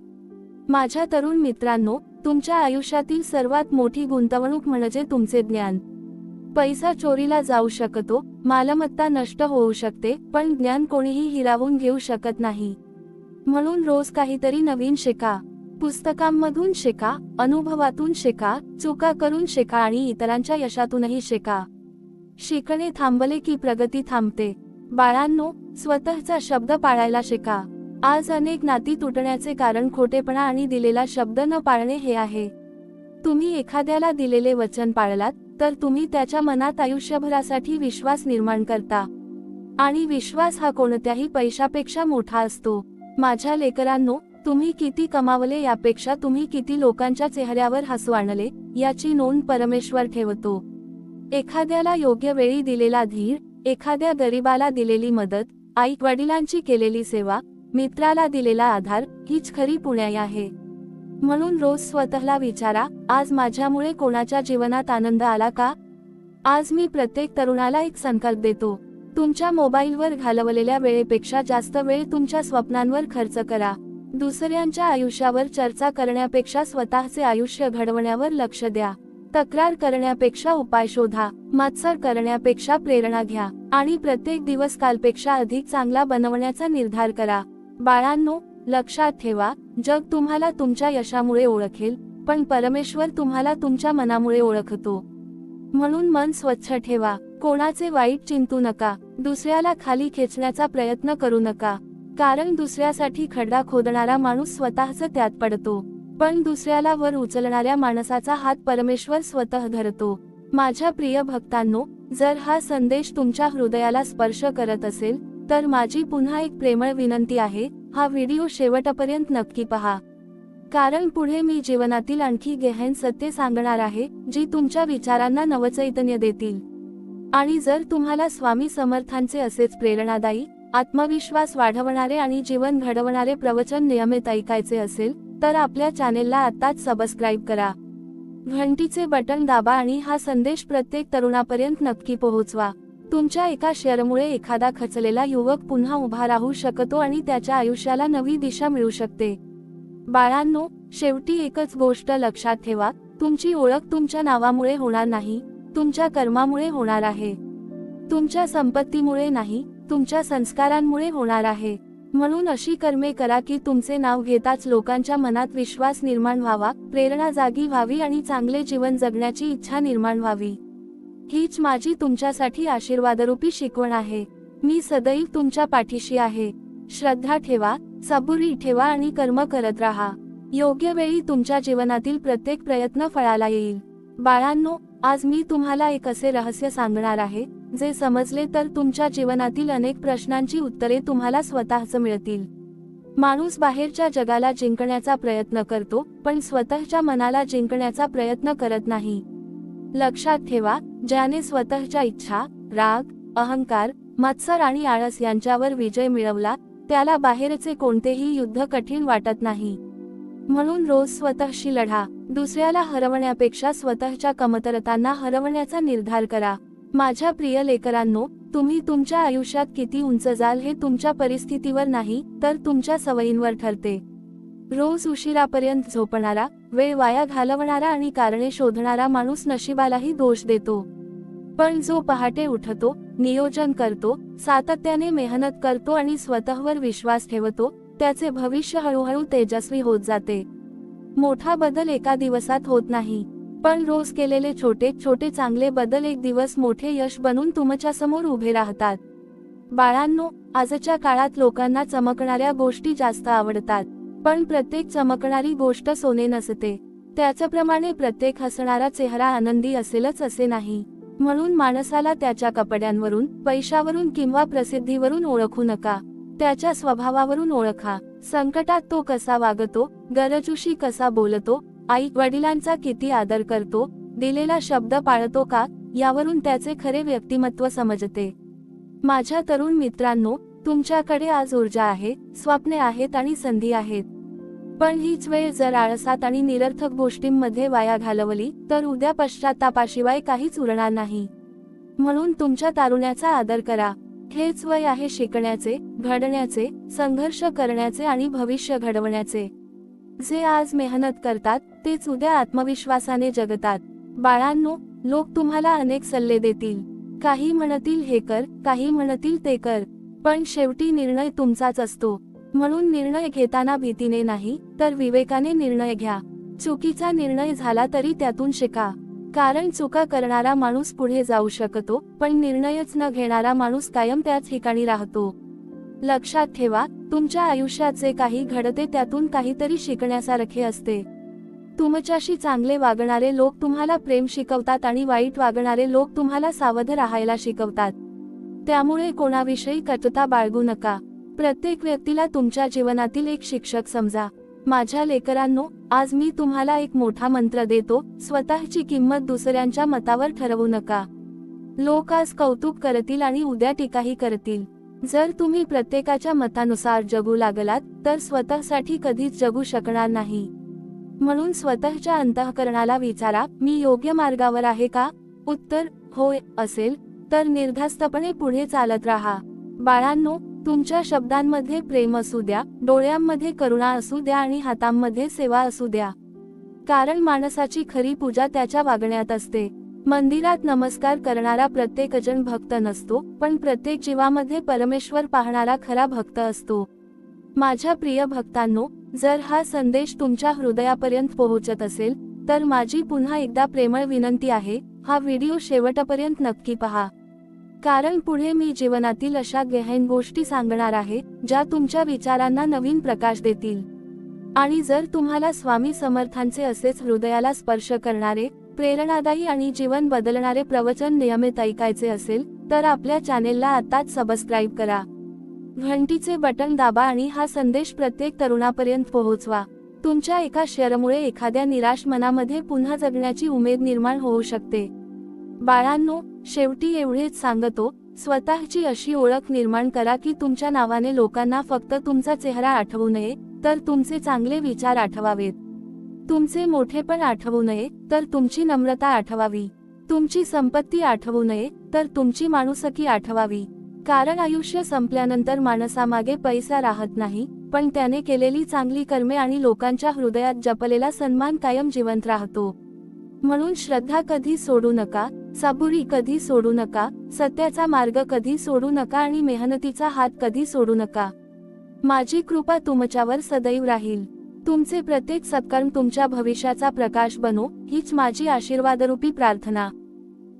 माझ्या तरुण मित्रांनो, तुमच्या आयुष्यातील सर्वात मोठी गुंतवणूक म्हणजे तुमचे ज्ञान. पैसा चोरीला जाऊ शकतो, मालमत्ता नष्ट होऊ शकते, पण ज्ञान कोणीही हिरावून घेऊ शकत नाही. म्हणून रोज काहीतरी नवीन शिका. पुस्तकांमधून शिका, अनुभवातून शिका, चुका करून शिका आणि इतरांच्या यशातूनही शिका. शिकणे थांबले की प्रगती थांबते. बाळांनो, स्वतःचा शब्द पाळायला शिका. आज अनेक नाती तुटण्याचे कारण खोटेपणा आणि दिलेला शब्द न पाळणे हे आहे. तुम्ही एखाद्याला दिलेले वचन पाळलात तर तुम्ही त्याच्या मनात आयुष्यभरासाठी विश्वास निर्माण करता. आणि विश्वास हा कोणत्याही पैशापेक्षा मोठा असतो. माझ्या लेकरांनो, तुम्ही किती कमावले यापेक्षा तुम्ही किती लोकांच्या चेहऱ्यावर हसू आणले याची नोंद परमेश्वर ठेवतो. एखाद्याला योग्य वेळी दिलेला धीर, एखाद्या गरीबाला दिलेली मदत, आई वडिलांची केलेली सेवा, मित्राला दिलेला आधार, हीच खरी पुण्याई आहे. म्हणून रोज स्वतःला विचारा, आज माझ्यामुळे कोणाच्या जीवनात आनंद आला का? आज मी प्रत्येक तरुणाला एक संकल्प देतो. तुमच्या मोबाईलवर घालवलेल्या वेळेपेक्षा जास्त वेळ तुमच्या स्वप्नांवर खर्च करा. दुसऱ्यांच्या आयुष्यावर चर्चा करण्यापेक्षा स्वतःचे आयुष्य घडवण्यावर लक्ष द्या. तक्रार करण्यापेक्षा उपाय शोधा, मत्सर करण्यापेक्षा प्रेरणा घ्या आणि प्रत्येक दिवस कालपेक्षा अधिक चांगला बनवण्याचा निर्धार करा. बाळांनो, लक्षात ठेवा, जग तुम्हाला तुमच्या यशामुळे ओळखेल, पण परमेश्वर तुम्हाला तुमच्या मनामुळे ओळखतो. म्हणून मन स्वच्छ ठेवा. कोणाचे वाईट चिंतू नका. दुसऱ्याला खाली खेचण्याचा प्रयत्न करू नका. कारण दुसऱ्यासाठी खड्डा खोदणारा माणूस स्वतःच त्यात पडतो, पण दुसऱ्याला वर उचलणाऱ्या माणसाचा हात परमेश्वर स्वतः धरतो. माझ्या प्रिय भक्तांनो, जर हा संदेश तुमच्या हृदयाला स्पर्श करत असेल तर माझी पुन्हा एक प्रेमळ विनंती आहे, हा व्हिडिओ शेवटपर्यंत नक्की पहा. कारण पुढे मी जीवनातील आणखी गहन सत्य सांगणार आहे, जी तुमच्या विचारांना नवचैतन्य देतील. आणि जर तुम्हाला स्वामी समर्थांचे असेच प्रेरणादायी, आत्मविश्वास वाढवणारे आणि जीवन घडवणारे प्रवचन नियमित ऐकायचे असेल तर आपल्या चॅनेलला आत्ताच सबस्क्राईब करा. घंटीचे बटन दाबा आणि हा संदेश प्रत्येक तरुणापर्यंत नक्की पोहोचवा. तुमच्या एका शेअरमुळे एखादा खचलेला युवक पुन्हा उभा राहू शकतो आणि त्याच्या आयुष्याला नवी दिशा मिळू शकते. बाळांनो, शेवटी एकच गोष्ट लक्षात ठेवा, तुमची ओळख तुमच्या नावामुळे होणार नाही, तुमच्या कर्मामुळे होणार आहे. तुमच्या संपत्तीमुळे नाही, तुमच्या संस्कारांमुळे होणार आहे. म्हणून अशी कर्मे करा की तुमचे नाव घेताच लोकांच्या मनात विश्वास निर्माण व्हावा, प्रेरणा जागी व्हावी आणि चांगले जीवन जगण्याची इच्छा निर्माण व्हावी. हीच माझी तुमच्यासाठी आशीर्वादरूपी शिकवण आहे. मी सदैव तुमच्या पाठीशी आहे. श्रद्धा ठेवा, सबुरी ठेवा आणि कर्म करत राहा. योग्य वेळी तुमच्या जीवनातील प्रत्येक प्रयत्न फळाला येईल. बाळांनो, आज मी तुम्हाला एक असे रहस्य सांगणार आहे, जे समजले तर तुमच्या जीवनातील अनेक प्रश्नांची उत्तरे तुम्हाला स्वतःच मिळतील. माणूस बाहेरच्या जगाला जिंकण्याचा प्रयत्न करतो, पण स्वतःच्या मनाला जिंकण्याचा प्रयत्न करत नाही. लक्षात ठेवा, ज्याने स्वतःच्या इच्छा, राग, अहंकार, मत्सर आणि आळस यांच्यावर विजय मिळवला, त्याला बाहेरचे कोणतेही युद्ध कठीण वाटत नाही. म्हणून रोज स्वतःशी लढा. दुसऱ्याला हरवण्यापेक्षा स्वतःच्या कमतरतांना हरवण्याचा निर्धार करा. माझ्या प्रिय लेकरांनो, तुम्ही तुमच्या आयुष्यात किती उंच जाल हे तुमच्या परिस्थितीवर नाही, तर तुमच्या सवयींवर ठरते. रोज उशिरापर्यंत झोपणारा, वेळ वाया घालवणारा आणि कारणे शोधणारा माणूस नशिबालाही दोष देतो. पण जो पहाटे उठतो, नियोजन करतो, सातत्याने मेहनत करतो आणि स्वतःवर विश्वास ठेवतो, त्याचे भविष्य हळूहळू तेजस्वी होत जाते. मोठा बदल एका दिवसात होत नाही, पण रोज केलेले छोटे छोटे चांगले बदल एक दिवस मोठे यश बनून तुमच्या समोर उभे राहतात. बाळांनो, आजच्या काळात लोकांना चमकणाऱ्या गोष्टी जास्त आवडतात, पण प्रत्येक चमकणारी गोष्ट सोने नसते. त्याचप्रमाणे प्रत्येक हसणारा चेहरा आनंदी असेलच असे नाही. म्हणून माणसाला त्याच्या कपड्यांवरून, पैशावरून किंवा प्रसिद्धीवरून ओळखू नका. त्याच्या स्वभावावरून ओळखा. संकटात तो कसा वागतो, गरजूशी कसा बोलतो, आई वडिलांचा किती आदर करतो, दिलेला शब्द पाळतो का, यावरून त्याचे खरे व्यक्तिमत्व समजते. माझ्या तरुण मित्रांनो, तुमच्याकडे आज ऊर्जा आहे, स्वप्ने आहेत आणि संधी आहेत. पण हीच वेळ जर आळसात आणि निरर्थक गोष्टींमध्ये वाया घालवली, तर उद्या पश्चात्तापाशिवाय काहीच उरणार नाही. म्हणून तुमच्या तारुण्याचा आदर करा. हेच वय आहे शिकण्याचे, घडण्याचे, संघर्ष करण्याचे आणि भविष्य घडवण्याचे. जे आज मेहनत करतात, तेच उद्या आत्मविश्वासाने जगतात. बाळांनो, लोक तुम्हाला अनेक सल्ले देतील. काही म्हणतील हे कर, काही म्हणतील ते कर, पण शेवटी निर्णय तुमचाच असतो. म्हणून निर्णय घेताना भीतीने नाही, तर विवेकाने निर्णय घ्या. चुकीचा निर्णय झाला तरी त्यातून शिका. कारण चुका करणारा माणूस पुढे जाऊ शकतो, पण निर्णयच न घेणारा माणूस कायम त्याच ठिकाणी राहतो. लक्षात ठेवा, तुमच्या आयुष्यात जे काही घडते त्यातून काहीतरी शिकण्यासारखे असते. तुमच्याशी चांगले वागणारे लोक तुम्हाला प्रेम शिकवतात आणि वाईट वागणारे लोक तुम्हाला सावध राहायला शिकवतात. त्यामुळे कोणाविषयी कटुता बाळगू नका. प्रत्येक व्यक्तीला तुमच्या जीवनातील एक शिक्षक समजा. माझ्या लेकरांनो, आज मी तुम्हाला एक मोठा मंत्र देतो. स्वतःची किंमत दुसऱ्यांच्या मतावर ठरवू नका. लोक आज कौतुक करतील आणि उद्या टीकाही करतील. जर तुम्ही प्रत्येकाच्या मतानुसार जगू लागलात, तर स्वतःसाठी कधीच जगू शकणार नाही. म्हणून स्वतःच्या अंतःकरणाला विचारा, मी योग्य मार्गावर आहे का? उत्तर होय असेल, तर निर्धास्तपणे पुढे चालत राहा. बाळांनो, तुमच्या शब्दांमध्ये प्रेम असू द्या, डोळ्यांमध्ये करुणा असू द्या आणि हातांमध्ये सेवा असू द्या. कारण माणसाची खरी पूजा त्याच्या वागण्यात असते. मंदिरात नमस्कार करणारा प्रत्येकजण भक्त नसतो, पण प्रत्येक जीवामध्ये परमेश्वर पाहणारा खरा भक्त असतो. माझ्या प्रिय भक्तांनो, जर हा संदेश तुमच्या हृदयापर्यंत पोहोचत असेल, तर माझी पुन्हा एकदा प्रेमळ विनंती आहे, हा व्हिडिओ शेवटपर्यंत नक्की पहा. कारण पुढे मी जीवनातील अशा गहन गोष्टी सांगणार आहे, ज्या तुमच्या विचारांना नवीन प्रकाश देतील. आणि जर तुम्हाला स्वामी समर्थांचे असेच हृदयाला स्पर्श करणारे, प्रेरणादायी आणि जीवन बदलणारे प्रवचन नियमित ऐकायचे असेल, तर आपल्या चॅनेलला आताच सबस्क्राईब करा. घंटीचे बटन दाबा आणि हा संदेश प्रत्येक तरुणापर्यंत पोहोचवा. तुमच्या एका शेअरमुळे एखाद्या निराश मनामध्ये पुन्हा जगण्याची उमेद निर्माण होऊ शकते. बाळांनो, शेवटी एवढेच सांगतो, स्वतःची अशी ओळख निर्माण करा की तुमच्या नावाने लोकांना फक्त तुमचा चेहरा आठवू नये, तर तुमचे चांगले विचार आठवावेत. तुमचे मोठेपण आठवू नये, तर तुमची नम्रता आठवावी. तुमची संपत्ती आठवू नये, तर तुमची माणुसकी आठवावी. कारण आयुष्य संपल्यानंतर माणसामागे पैसा राहत नाही, पण त्याने केलेली चांगली कर्मे आणि लोकांच्या हृदयात जपलेला सन्मान कायम जिवंत राहतो. म्हणून श्रद्धा कधी सोडू नका, सबुरी कधी सोडू नका, सत्याचा मार्ग कधी सोडू नका आणि मेहनतीचा हात कधी सोडू नका. माझी कृपा तुमच्यावर सदैव राहील. तुमचे प्रत्येक सत्कर्म तुमच्या भविष्याचा प्रकाश बनो, हीच माझी आशीर्वादरूपी प्रार्थना.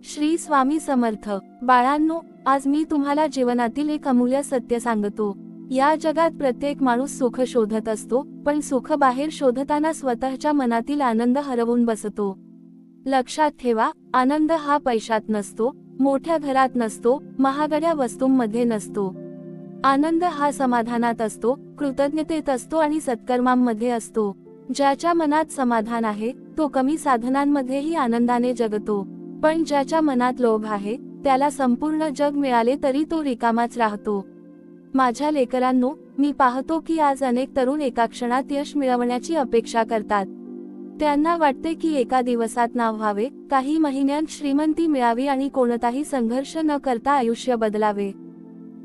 श्री स्वामी समर्थ. बाळांनो, आज मी तुम्हाला जीवनातील एक अमूल्य सत्य सांगतो. या जगात प्रत्येक माणूस सुख शोधत असतो, पण सुख बाहेर शोधताना स्वतःच्या मनातील आनंद हरवून बसतो. लक्षात ठेवा, आनंद हा पैशात नसतो, मोठ्या घरात नसतो, महागड्या वस्तूंमध्ये नसतो. आनंद हा समाधानात असतो, कृतज्ञतेत असतो आणि सत्कर्मांमध्ये असतो. ज्याच्या मनात समाधान आहे तो कमी साधनांमध्येही आनंदाने जगतो, पण ज्याच्या मनात लोभ आहे त्याला संपूर्ण जग मिळाले तरी तो रिकामाच राहतो. माझ्या लेकरांनो, मी पाहतो की आज अनेक तरुण एका क्षणात यश मिळवण्याची अपेक्षा करतात. त्यांना वाटते की एका दिवसात नाव व्हावे, काही महिन्यांत श्रीमंती मिळावी आणि कोणताही संघर्ष न करता आयुष्य बदलावे.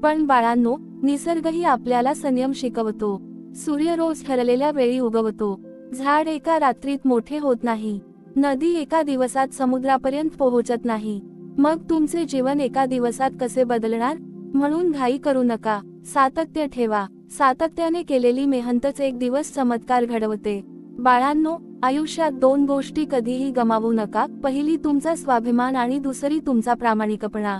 पण बाळांनो, निसर्गही आपल्याला संयम शिकवतो. सूर्य रोज ठरलेल्या वेळी उगवतो. झाड एका रात्रीत मोठे होत नाही. नदी एका दिवसात समुद्रापर्यंत पोहोचत नाही. मग तुमचे जीवन एका दिवसात कसे बदलणार? म्हणून घाई करू नका, सातत्य ठेवा. सातत्याने केलेली मेहनतच एक दिवस चमत्कार घडवते. बाळांनो, आयुष्यात दोन गोष्टी कधीही गमावू नका. पहिली तुमचा स्वाभिमान आणि दुसरी तुमचा प्रामाणिकपणा.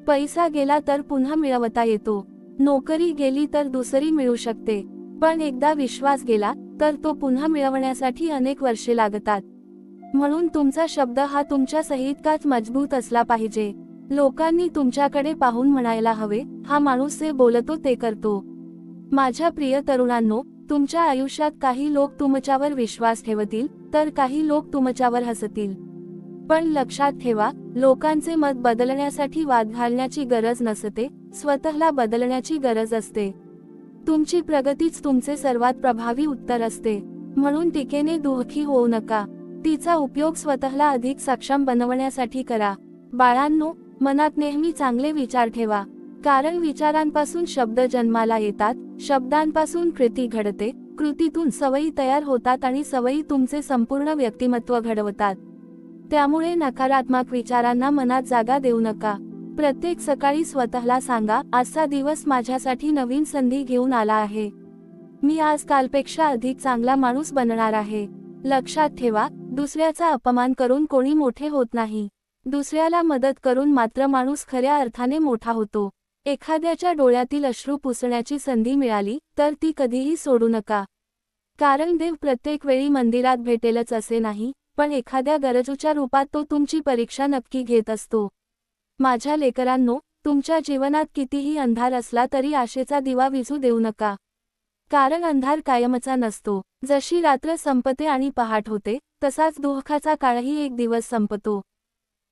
पैसा गेला तर पुन्हा मिळवता येतो, नोकरी गेली तर दुसरी मिळू शकते, पण एकदा विश्वास गेला तर तो पुन्हा मिळवण्यासाठी अनेक वर्षे लागतात. म्हणून तुमचा शब्द हा तुमच्या सहितकाच मजबूत असला पाहिजे. लोकांनी तुमच्याकडे पाहून म्हणायला हवे, हा माणूस जे बोलतो ते करतो. माझ्या प्रिय तरुणांनो, तुमच्या आयुष्यात काही लोक तुमच्यावर विश्वास ठेवतील तर काही लोक तुमच्यावर हसतील. पण लक्षात ठेवा, लोकांचे मत बदलण्यासाठी वाद घालण्याची गरज नसते, स्वतःला बदलण्याची गरज असते. तुमची प्रगतीच तुमचे सर्वात प्रभावी उत्तर असते. म्हणून टीकेने दुःखी होऊ नका, तिचा उपयोग स्वतःला अधिक सक्षम बनवण्यासाठी करा. बाळांनो, मनात नेहमी चांगले विचार ठेवा, कारण विचारांपासून शब्द जन्माला येतात, शब्दांपासून कृती घडते, कृतीतून सवयी तयार होतात आणि सवयी तुमचे संपूर्ण व्यक्तिमत्व घडवतात. त्यामुळे नकारात्मक विचारांना मनात जागा देऊ नका. प्रत्येक सकाळी स्वतःला सांगा, आजचा दिवस माझ्यासाठी नवीन संधी घेऊन आला आहे. मी आज कालपेक्षा अधिक चांगला माणूस बनणार आहे. लक्षात ठेवा, दुसऱ्याचा अपमान करून कोणी मोठे होत नाही. दुसऱ्याला मदत करून मात्र माणूस खऱ्या अर्थाने मोठा होतो. एखाद्याच्या डोळ्यातील अश्रू पुसण्याची संधी मिळाली तर ती कधीही सोडू नका. कारण देव प्रत्येक वेळी मंदिरात भेटेलच असे नाही, पण एखाद्या गरजूच्या रूपात तो तुमची परीक्षा नक्की घेत असतो. माझ्या लेकरांनो, तुमच्या जीवनात कितीही अंधार असला तरी आशेचा दिवा विझू देऊ नका. कारण अंधार कायमचा नसतो. जशी रात्र संपते आणि पहाट होते, तसाच दुःखाचा काळही एक दिवस संपतो.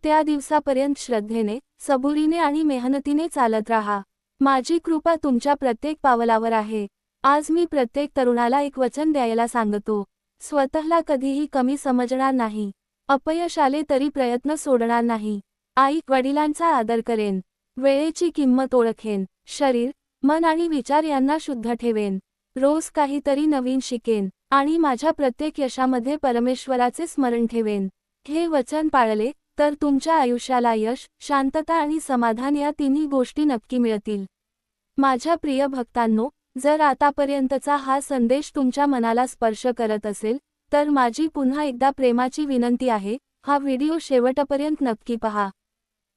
त्या दिवसापर्यंत श्रद्धेने, सबुरीने आणि मेहनतीने चालत राहा. माझी कृपा तुमच्या प्रत्येक पावलावर आहे. आज मी प्रत्येक तरुणाला एक वचन द्यायला सांगतो. स्वतःला कधीही कमी समजणार नाही. अपयश आले तरी प्रयत्न सोडणार नाही. आई वडिलांचा आदर करेन. वेळेची किंमत ओळखेन. शरीर, मन आणि विचार यांना शुद्ध ठेवेन. रोज काहीतरी नवीन शिकेन आणि माझ्या प्रत्येक यशामध्ये परमेश्वराचे स्मरण ठेवेन. हे वचन पाळले तर तुमच्या आयुष्याला यश, शांतता आणि समाधान या तिन्ही गोष्टी नक्की मिळतील. माझ्या प्रिय भक्तांनो, जर आतापर्यंतचा हा संदेश तुमच्या मनाला स्पर्श करत असेल तर माझी पुन्हा एकदा प्रेमाची विनंती आहे, हा व्हिडिओ शेवटपर्यंत नक्की पहा.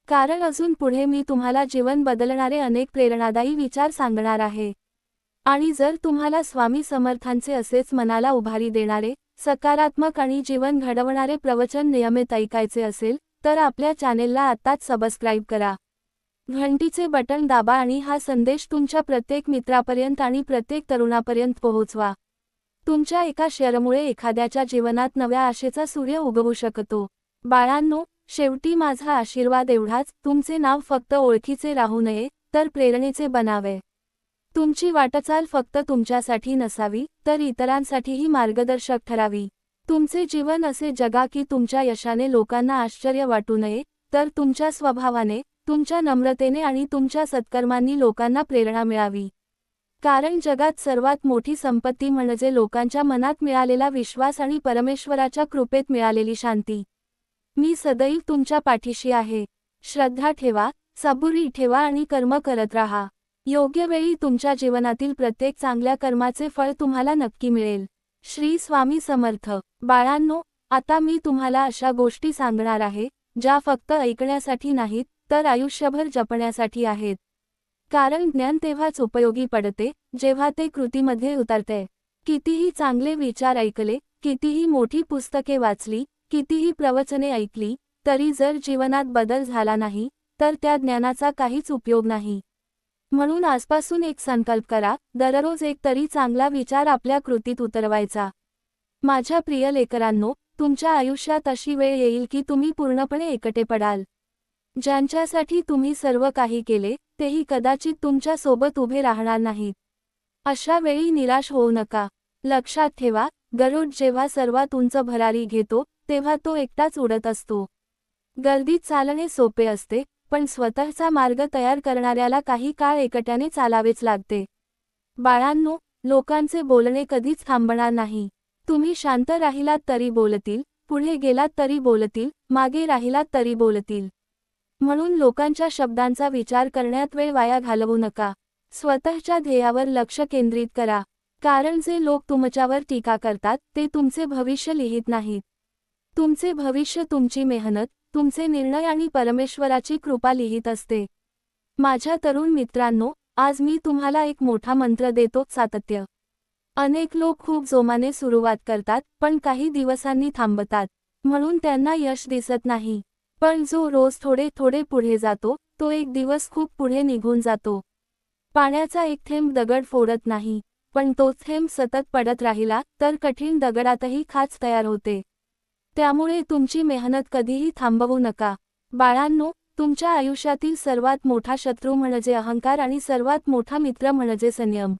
कारण अजून पुढे मी तुम्हाला जीवन बदलणारे अनेक प्रेरणादायी विचार सांगणार आहे. आणि जर तुम्हाला स्वामी समर्थांचे असेच मनाला उभारी देणारे, सकारात्मक आणि जीवन घडवणारे प्रवचन नियमित ऐकायचे असेल तर आपल्या चॅनेलला आत्ताच सबस्क्राईब करा. घंटीचे बटन दाबा आणि हा संदेश तुमच्या प्रत्येक मित्रापर्यंत आणि प्रत्येक तरुणापर्यंत पोहोचवा. तुमच्या एका शेअरमुळे एखाद्याच्या जीवनात नव्या आशेचा सूर्य उगवू शकतो. बाळांनो, शेवटी माझा आशीर्वाद एवढाच, तुमचे नाव फक्त ओळखीचे राहू नये तर प्रेरणेचे बनावे. तुमची वाटचाल फक्त तुमच्यासाठी नसावी तर इतरांसाठीही मार्गदर्शक ठरावी. तुमचे जीवन असे जगा की तुमच्या यशाने लोकांना आश्चर्य वाटू नये, तर तुमच्या स्वभावाने, तुमच्या नम्रतेने आणि तुमच्या सत्कर्मांनी लोकांना प्रेरणा मिळावी. कारण जगात सर्वात मोठी संपत्ती म्हणजे लोकांच्या मनात मिळालेला विश्वास आणि परमेश्वराच्या कृपेत मिळालेली शांती. मी सदैव तुमच्या पाठीशी आहे. श्रद्धा ठेवा, सबुरी ठेवा आणि कर्म करत राहा. योग्य वेळी तुमच्या जीवनातील प्रत्येक चांगल्या कर्माचे फळ तुम्हाला नक्की मिळेल. श्री स्वामी समर्थ. बाळांनो, आता मी तुम्हाला अशा गोष्टी सांगणार आहे ज्या फक्त ऐकण्यासाठी नाहीत तर आयुष्यभर जपण्यासाठी आहेत. कारण ज्ञान तेव्हाच उपयोगी पडते जेव्हा ते कृतीमध्ये उतरते. कितीही चांगले विचार ऐकले, कितीही मोठी पुस्तके वाचली, कितीही प्रवचने ऐकली, तरी जर जीवनात बदल झाला नाही तर त्या ज्ञानाचा काहीच उपयोग नाही. म्हणून आजपासून एक संकल्प करा, दररोज एक तरी चांगला विचार आपल्या कृतीत उतरवायचा. माझ्या प्रिय लेकरांनो, तुमच्या आयुष्यात अशी वेळ येईल की तुम्ही पूर्णपणे एकटे पडाल. ज्यांच्यासाठी तुम्ही सर्व काही केले तेही कदाचित तुमच्या सोबत उभे राहणार नाहीत. अशा वेळी निराश होऊ नका. लक्षात ठेवा, गरुड जेव्हा सर्वात उंच भरारी घेतो तेव्हा तो एकटाच उडत असतो. गर्दीत चालणे सोपे असते, पण स्वतःचा मार्ग तयार करणाऱ्याला काही काळ एकट्याने चालावेच लागते. बाळांनो, लोकांचे बोलणे कधीच थांबणार नाही. तुम्ही शांत राहिलात तरी बोलतील, पुढे गेलात तरी बोलतील, मागे राहिलात तरी बोलतील. म्हणून लोकांच्या शब्दांचा विचार करण्यात वेळ वाया घालवू नका. स्वतःच्या ध्येयावर लक्ष केंद्रित करा. कारण जे लोक तुमच्यावर टीका करतात ते तुमचे भविष्य लिहित नाहीत. तुमचे भविष्य तुमची मेहनत, तुमचे निर्णय आणि परमेश्वराची कृपा लिहित असते. माझ्या तरुण मित्रांनो, आज मी तुम्हाला एक मोठा मंत्र देतो, सातत्य. अनेक लोक खूप जोमाने सुरुवात करतात पण काही दिवसांनी थांबतात, म्हणून त्यांना यश दिसत नाही. पण जो रोज थोडे थोडे पुढे जातो तो एक दिवस खूप पुढे निघून जातो. पाण्याचा एक थेंब दगड फोडत नाही, पण तोच थेंब सतत पडत राहिला तर कठीण दगडातही खाच तयार होते. त्यामुळे तुमची मेहनत कधीही थांबवू नका. बाळांनो, तुमच्या आयुष्यातील सर्वात मोठा शत्रू म्हणजे अहंकार आणि सर्वात मोठा मित्र म्हणजे संयम.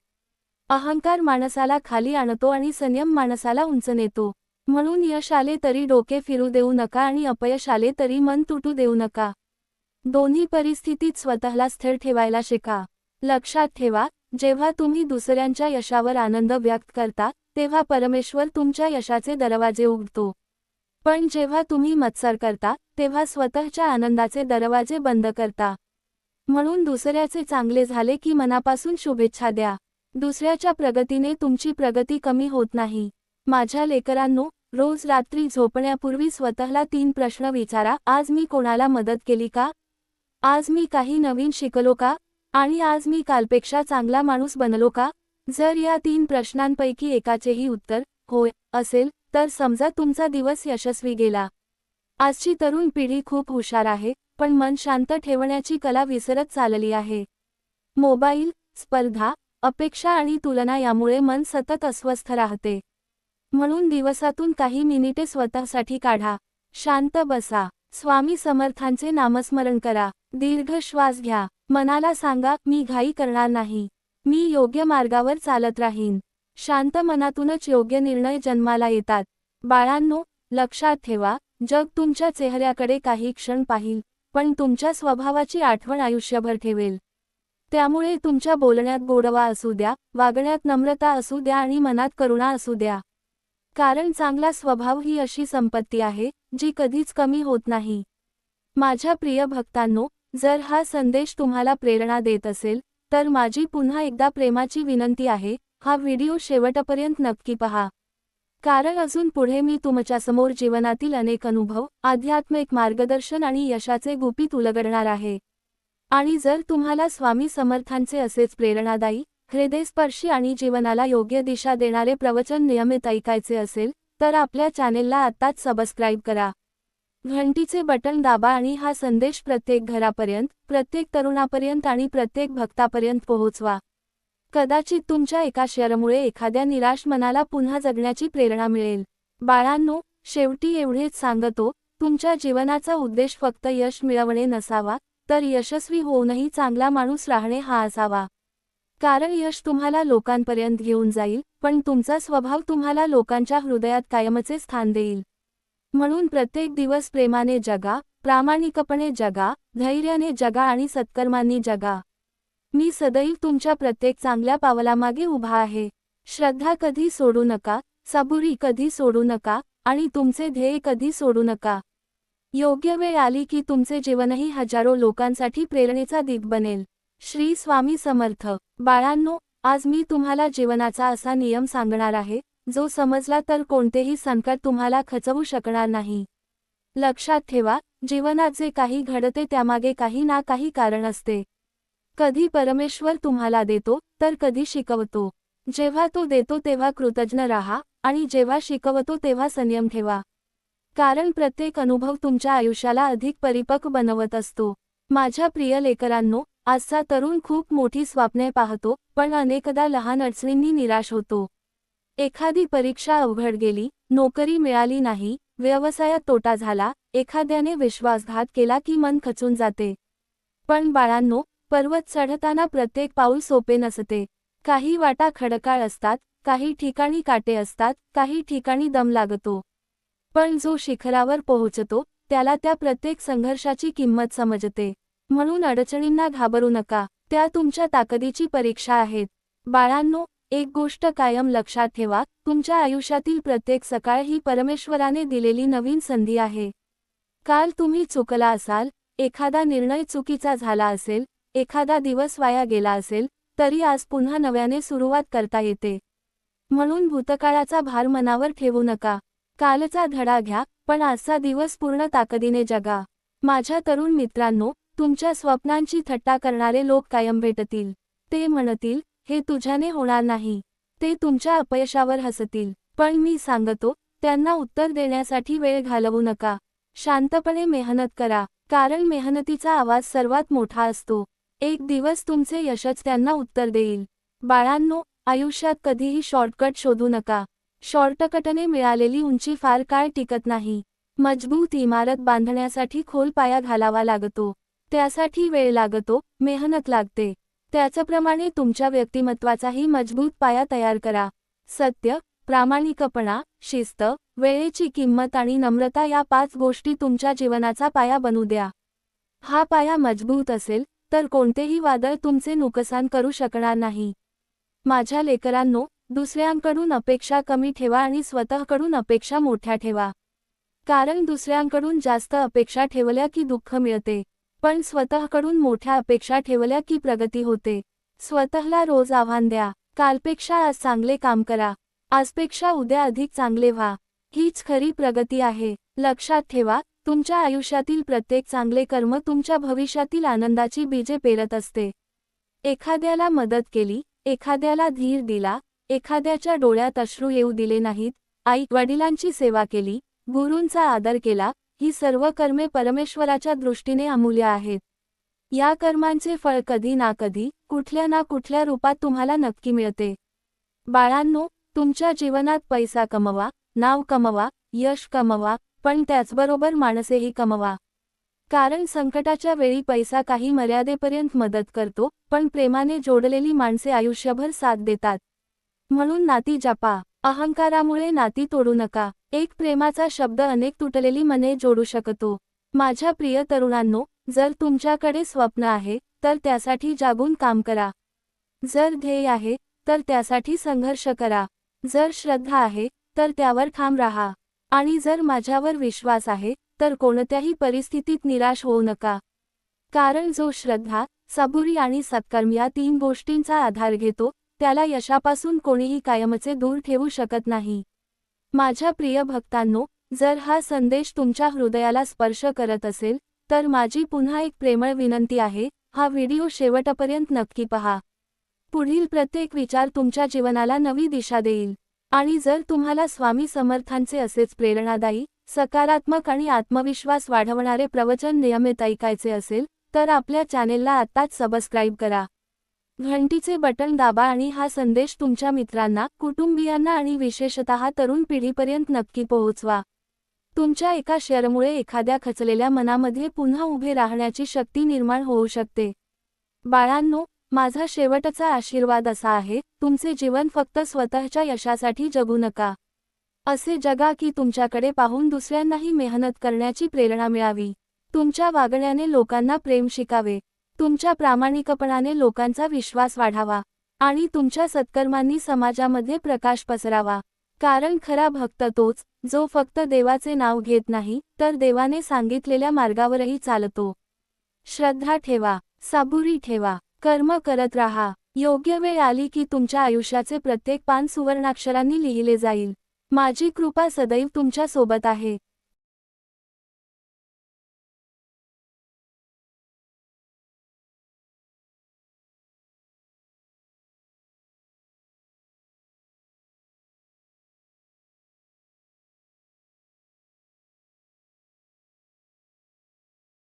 अहंकार माणसाला खाली आणतो आणि संयम माणसाला उंच नेतो. म्हणून यश आले तरी डोके फिरू देऊ नका आणि अपयश आले तरी मन तुटू देऊ नका. दोन्ही परिस्थितीत स्वतःला स्थिर ठेवायला शिका. लक्षात ठेवा, जेव्हा तुम्ही दुसऱ्यांच्या यशावर आनंद व्यक्त करता तेव्हा परमेश्वर तुमच्या यशाचे दरवाजे उघडतो. पण जेव्हा तुम्ही मत्सर करता तेव्हा स्वतःच्या आनंदाचे दरवाजे बंद करता. म्हणून दुसऱ्याचे चांगले झाले की मनापासून शुभेच्छा द्या. दुसऱ्याच्या प्रगतीने तुमची प्रगती कमी होत नाही. माझ्या लेकरांनो, रोज रात्री झोपण्यापूर्वी स्वतःला 3 प्रश्न विचारा. आज मी कोणाला मदत केली का? आज मी काही नवीन शिकलो का? आणि आज मी कालपेक्षा चांगला माणूस बनलो का? जर या 3 प्रश्नांपैकी एकाचेही उत्तर होय असेल तर समजा तुमचा दिवस यशस्वी गेला. आजची तरुण पिढी खूप हुशार आहे, पण मन शांत ठेवण्याची कला विसरत चालली आहे. मोबाईल, स्पर्धा, अपेक्षा आणि तुलना यामुळे मन सतत अस्वस्थ राहते. म्हणून दिवसातून काही मिनिटे स्वतःसाठी काढा. शांत बसा. स्वामी समर्थांचे नामस्मरण करा. दीर्घ श्वास घ्या. मनाला सांगा, मी घाई करणार नाही. मी योग्य मार्गावर चालत राहीन. शांत मनातूनच योग्य निर्णय जन्माला येतात. बाळांनो, लक्षात ठेवा, जग तुमच्या चेहऱ्याकडे काही क्षण पाहिल, पण तुमच्या स्वभावाची आठवण आयुष्यभर ठेवेल. त्यामुळे तुमच्या बोलण्यात गोडवा असू द्या, वागण्यात नम्रता असू द्या आणि मनात करुणा असू द्या. कारण चांगला स्वभाव ही अशी संपत्ती आहे जी कधीच कमी होत नाही. माझ्या प्रिय भक्तांनो, जर हा संदेश तुम्हाला प्रेरणा देत असेल तर माझी पुन्हा एकदा प्रेमाची विनंती आहे, हा व्हिडिओ शेवटपर्यंत नक्की पहा. कारण अजून पुढे मी तुमच्यासमोर जीवनातील अनेक अनुभव, आध्यात्मिक मार्गदर्शन आणि यशाचे गुपित उलगडणार आहे. आणि जर तुम्हाला स्वामी समर्थांचे असेच प्रेरणादायी, हृदयस्पर्शी आणि जीवनाला योग्य दिशा देणारे प्रवचन नियमित ऐकायचे असेल तर आपल्या चॅनेलला आत्ताच सबस्क्राईब करा. घंटीचे बटन दाबा आणि हा संदेश प्रत्येक घरापर्यंत, प्रत्येक तरुणापर्यंत आणि प्रत्येक भक्तापर्यंत पोहोचवा. कदाचित तुमच्या एका शेअरमुळे एखाद्या निराश मनाला पुन्हा जगण्याची प्रेरणा मिळेल. बाळांनो, शेवटी एवढेच सांगतो, तुमच्या जीवनाचा उद्देश फक्त यश मिळवणे नसावा, तर यशस्वी होऊनही चांगला माणूस राहणे हा असावा. कारण यश तुम्हाला लोकांपर्यंत घेऊन जाईल, पण तुमचा स्वभाव तुम्हाला लोकांच्या हृदयात कायमचे स्थान देईल. म्हणून प्रत्येक दिवस प्रेमाने जगा, प्रामाणिकपणे जगा, धैर्याने जगा आणि सत्कर्मांनी जगा. मी सदैव तुमच्या प्रत्येक चांगल्या पावलामागे उभा आहे. श्रद्धा कधी सोडू नका, सबुरी कधी सोडू नका आणि तुमचे ध्येय कधी सोडू नका. योग्य वेळ आली की तुमचे जीवनही हजारो लोकांसाठी प्रेरणेचा दीप बनेल. श्री स्वामी समर्थ. बाळांनो, आज मी तुम्हाला जीवनाचा असा नियम सांगणार आहे जो समजला तर कोणतेही संकट तुम्हाला खचवू शकणार नाही. लक्षात ठेवा, जीवनात जे काही घडते त्यामागे काही ना काही कारण असते. कधी परमेश्वर तुम्हाला देतो तर कधी शिकवतो. जेव्हा तो देतो तेव्हा कृतज्ञ राहा आणि जेव्हा शिकवतो तेव्हा संयम ठेवा. कारण प्रत्येक अनुभव तुमच्या आयुष्याला अधिक परिपक्व बनवत असतो. माझ्या प्रिय लेकरांनो, आजचा तरुण खूप मोठी स्वप्ने पाहतो, पण अनेकदा लहान अडचणींनी निराश होतो. एखादी परीक्षा अवघड गेली, नोकरी मिळाली नाही, व्यवसायात तोटा झाला, एखाद्याने विश्वासघात केला की मन खचून जाते. पण बाळांनो, पर्वत चढताना प्रत्येक पाऊल सोपे नसते. काही वाटा खडकाळ असतात, काही ठिकाणी काटे असतात, काही ठिकाणी दम लागतो. पण जो शिखरावर पोहोचतो, त्याला त्या प्रत्येक संघर्षाची किंमत समजते. म्हणून अडचणींना घाबरू नका, त्या तुमच्या ताकदीची परीक्षा आहेत. बाळांनो, एक गोष्ट कायम लक्षात ठेवा, तुमच्या आयुष्यातील प्रत्येक सकाळ ही परमेश्वराने दिलेली नवीन संधी आहे. काल तुम्ही चुकला असाल, एखादा निर्णय चुकीचा झाला असेल, एखादा दिवस वाया गेला असेल, तरी आज पुन्हा नव्याने सुरुवात करता येते. म्हणून भूतकाळाचा भार मनावर ठेवू नका. कालचा धडा घ्या, पण आजचा दिवस पूर्ण ताकदीने जगा. माझ्या तरुण मित्रांनो, तुमच्या स्वप्नांची थट्टा करणारे लोक कायम भेटतील. ते म्हणतील, हे तुझ्याने होणार नाही. ते तुमच्या अपयशावर हसतील. पण मी सांगतो, त्यांना उत्तर देण्यासाठी वेळ घालवू नका. शांतपणे मेहनत करा, कारण मेहनतीचा आवाज सर्वात मोठा असतो. एक दिवस तुमचे यशच त्यांना उत्तर देईल. बाळांनो, आयुष्यात कधीही शॉर्टकट शोधू नका. शॉर्टकटने मिळालेली उंची फार काळ टिकत नाही. मजबूत इमारत बांधण्यासाठी खोल पाया घालावा लागतो. त्यासाठी वेळ लागतो, मेहनत लागते. त्याचप्रमाणे तुमच्या व्यक्तिमत्वाचाही मजबूत पाया तयार करा. सत्य, प्रामाणिकपणा, शिस्त, वेळेची किंमत आणि नम्रता या 5 गोष्टी तुमच्या जीवनाचा पाया बनू द्या. हा पाया मजबूत असेल, तर कोणतेही वादळ तुमचे नुकसान करू शकणार नाही. माझ्या लेकरांनो, दुसऱ्यांकडून अपेक्षा कमी ठेवा आणि स्वतःकडून अपेक्षा मोठ्या ठेवा. कारण दुसऱ्यांकडून जास्त अपेक्षा ठेवल्या की दुःख मिळते, पण स्वतःकडून मोठ्या अपेक्षा ठेवल्या की प्रगती होते. स्वतःला रोज आव्हान द्या. कालपेक्षा आज चांगले काम करा. आजपेक्षा उद्या अधिक चांगले व्हा. हीच खरी प्रगती आहे. लक्षात ठेवा, तुमच्या आयुष्यातील प्रत्येक चांगले कर्म तुमच्या भविष्यातील आनंदाची बीजे पेरत असते. एखाद्याला मदत केली, एखाद्याला धीर दिला, एखाद्याच्या डोळ्यात अश्रू येऊ दिले नाहीत, आई वडिलांची सेवा केली, गुरूंचा आदर केला, ही सर्व कर्मे परमेश्वराच्या दृष्टीने अमूल्य आहेत. या कर्मांचे फळ कधी ना कधी, कुठल्या ना कुठल्या रूपात तुम्हाला नक्की मिळते. बाळांनो, तुमच्या जीवनात पैसा कमवा, नाव कमवा, यश कमवा, पण त्याचबरोबर माणसेही कमवा. कारण संकटाच्या वेळी पैसा काही मर्यादेपर्यंत मदत करतो, पण प्रेमाने जोडलेली माणसे आयुष्यभर साथ देतात. म्हणून नाती जपा. अहंकारामुळे नाती तोडू नका. एक प्रेमाचा शब्द अनेक तुटलेली मने जोडू शकतो. माझ्या प्रिय तरुणांनो, जर तुमच्याकडे स्वप्न आहे, तर त्यासाठी जागून काम करा. जर ध्येय आहे, तर त्यासाठी संघर्ष करा. जर श्रद्धा आहे, तर त्यावर ठाम राहा. आणि जर माझ्यावर विश्वास आहे, तर कोणत्याही परिस्थितीत निराश होऊ नका. कारण जो श्रद्धा, सबुरी आणि सत्कर्म या 3 गोष्टींचा आधार घेतो, त्याला यशापासून कोणीही कायमचे दूर ठेवू शकत नाही. माझ्या प्रिय भक्तांनो, जर हा संदेश तुमच्या हृदयाला स्पर्श करत असेल, तर माझी पुन्हा एक प्रेमळ विनंती आहे, हा व्हिडिओ शेवटपर्यंत नक्की पहा. पुढील प्रत्येक विचार तुमच्या जीवनाला नवी दिशा देईल. आणि जर तुम्हाला स्वामी समर्थांचे असेच प्रेरणादायी, सकारात्मक आणि आत्मविश्वास वाढवणारे प्रवचन नियमित ऐकायचे असेल, तर आपल्या चॅनेलला आत्ताच सबस्क्राईब करा. घंटीचे बटन दाबा आणि हा संदेश तुमच्या मित्रांना, कुटुंबियांना आणि विशेषतः तरुण पिढीपर्यंत नक्की पोहोचवा. तुमच्या एका शेअरमुळे एखाद्या खचलेल्या मनामध्ये पुन्हा उभे राहण्याची शक्ती निर्माण होऊ शकते. बाळांनो, माझा शेवटचा आशीर्वाद असा आहे, तुमचे जीवन फक्त स्वतःच्या यशासाठी जगू नका. असे जगा की तुमच्याकडे पाहून दुसऱ्यांनाही मेहनत करण्याची प्रेरणा मिळावी. तुमच्या वागण्याने लोकांना प्रेम शिकावे. तुमच्या प्रामाणिकपणाने लोकांचा विश्वास वाढावा. आणि तुमच्या सत्कर्मांनी समाजामध्ये प्रकाश पसरावा. कारण खरा भक्त तोच, जो फक्त देवाचे नाव घेत नाही, तर देवाने सांगितलेल्या मार्गावरही चालतो. श्रद्धा ठेवा, सबुरी ठेवा, कर्म करत राहा. योग्य वेळ आली की तुमच्या आयुष्याचे प्रत्येक पान सुवर्णाक्षरांनी लिहिले जाईल. माझी कृपा सदैव तुमच्या सोबत आहे.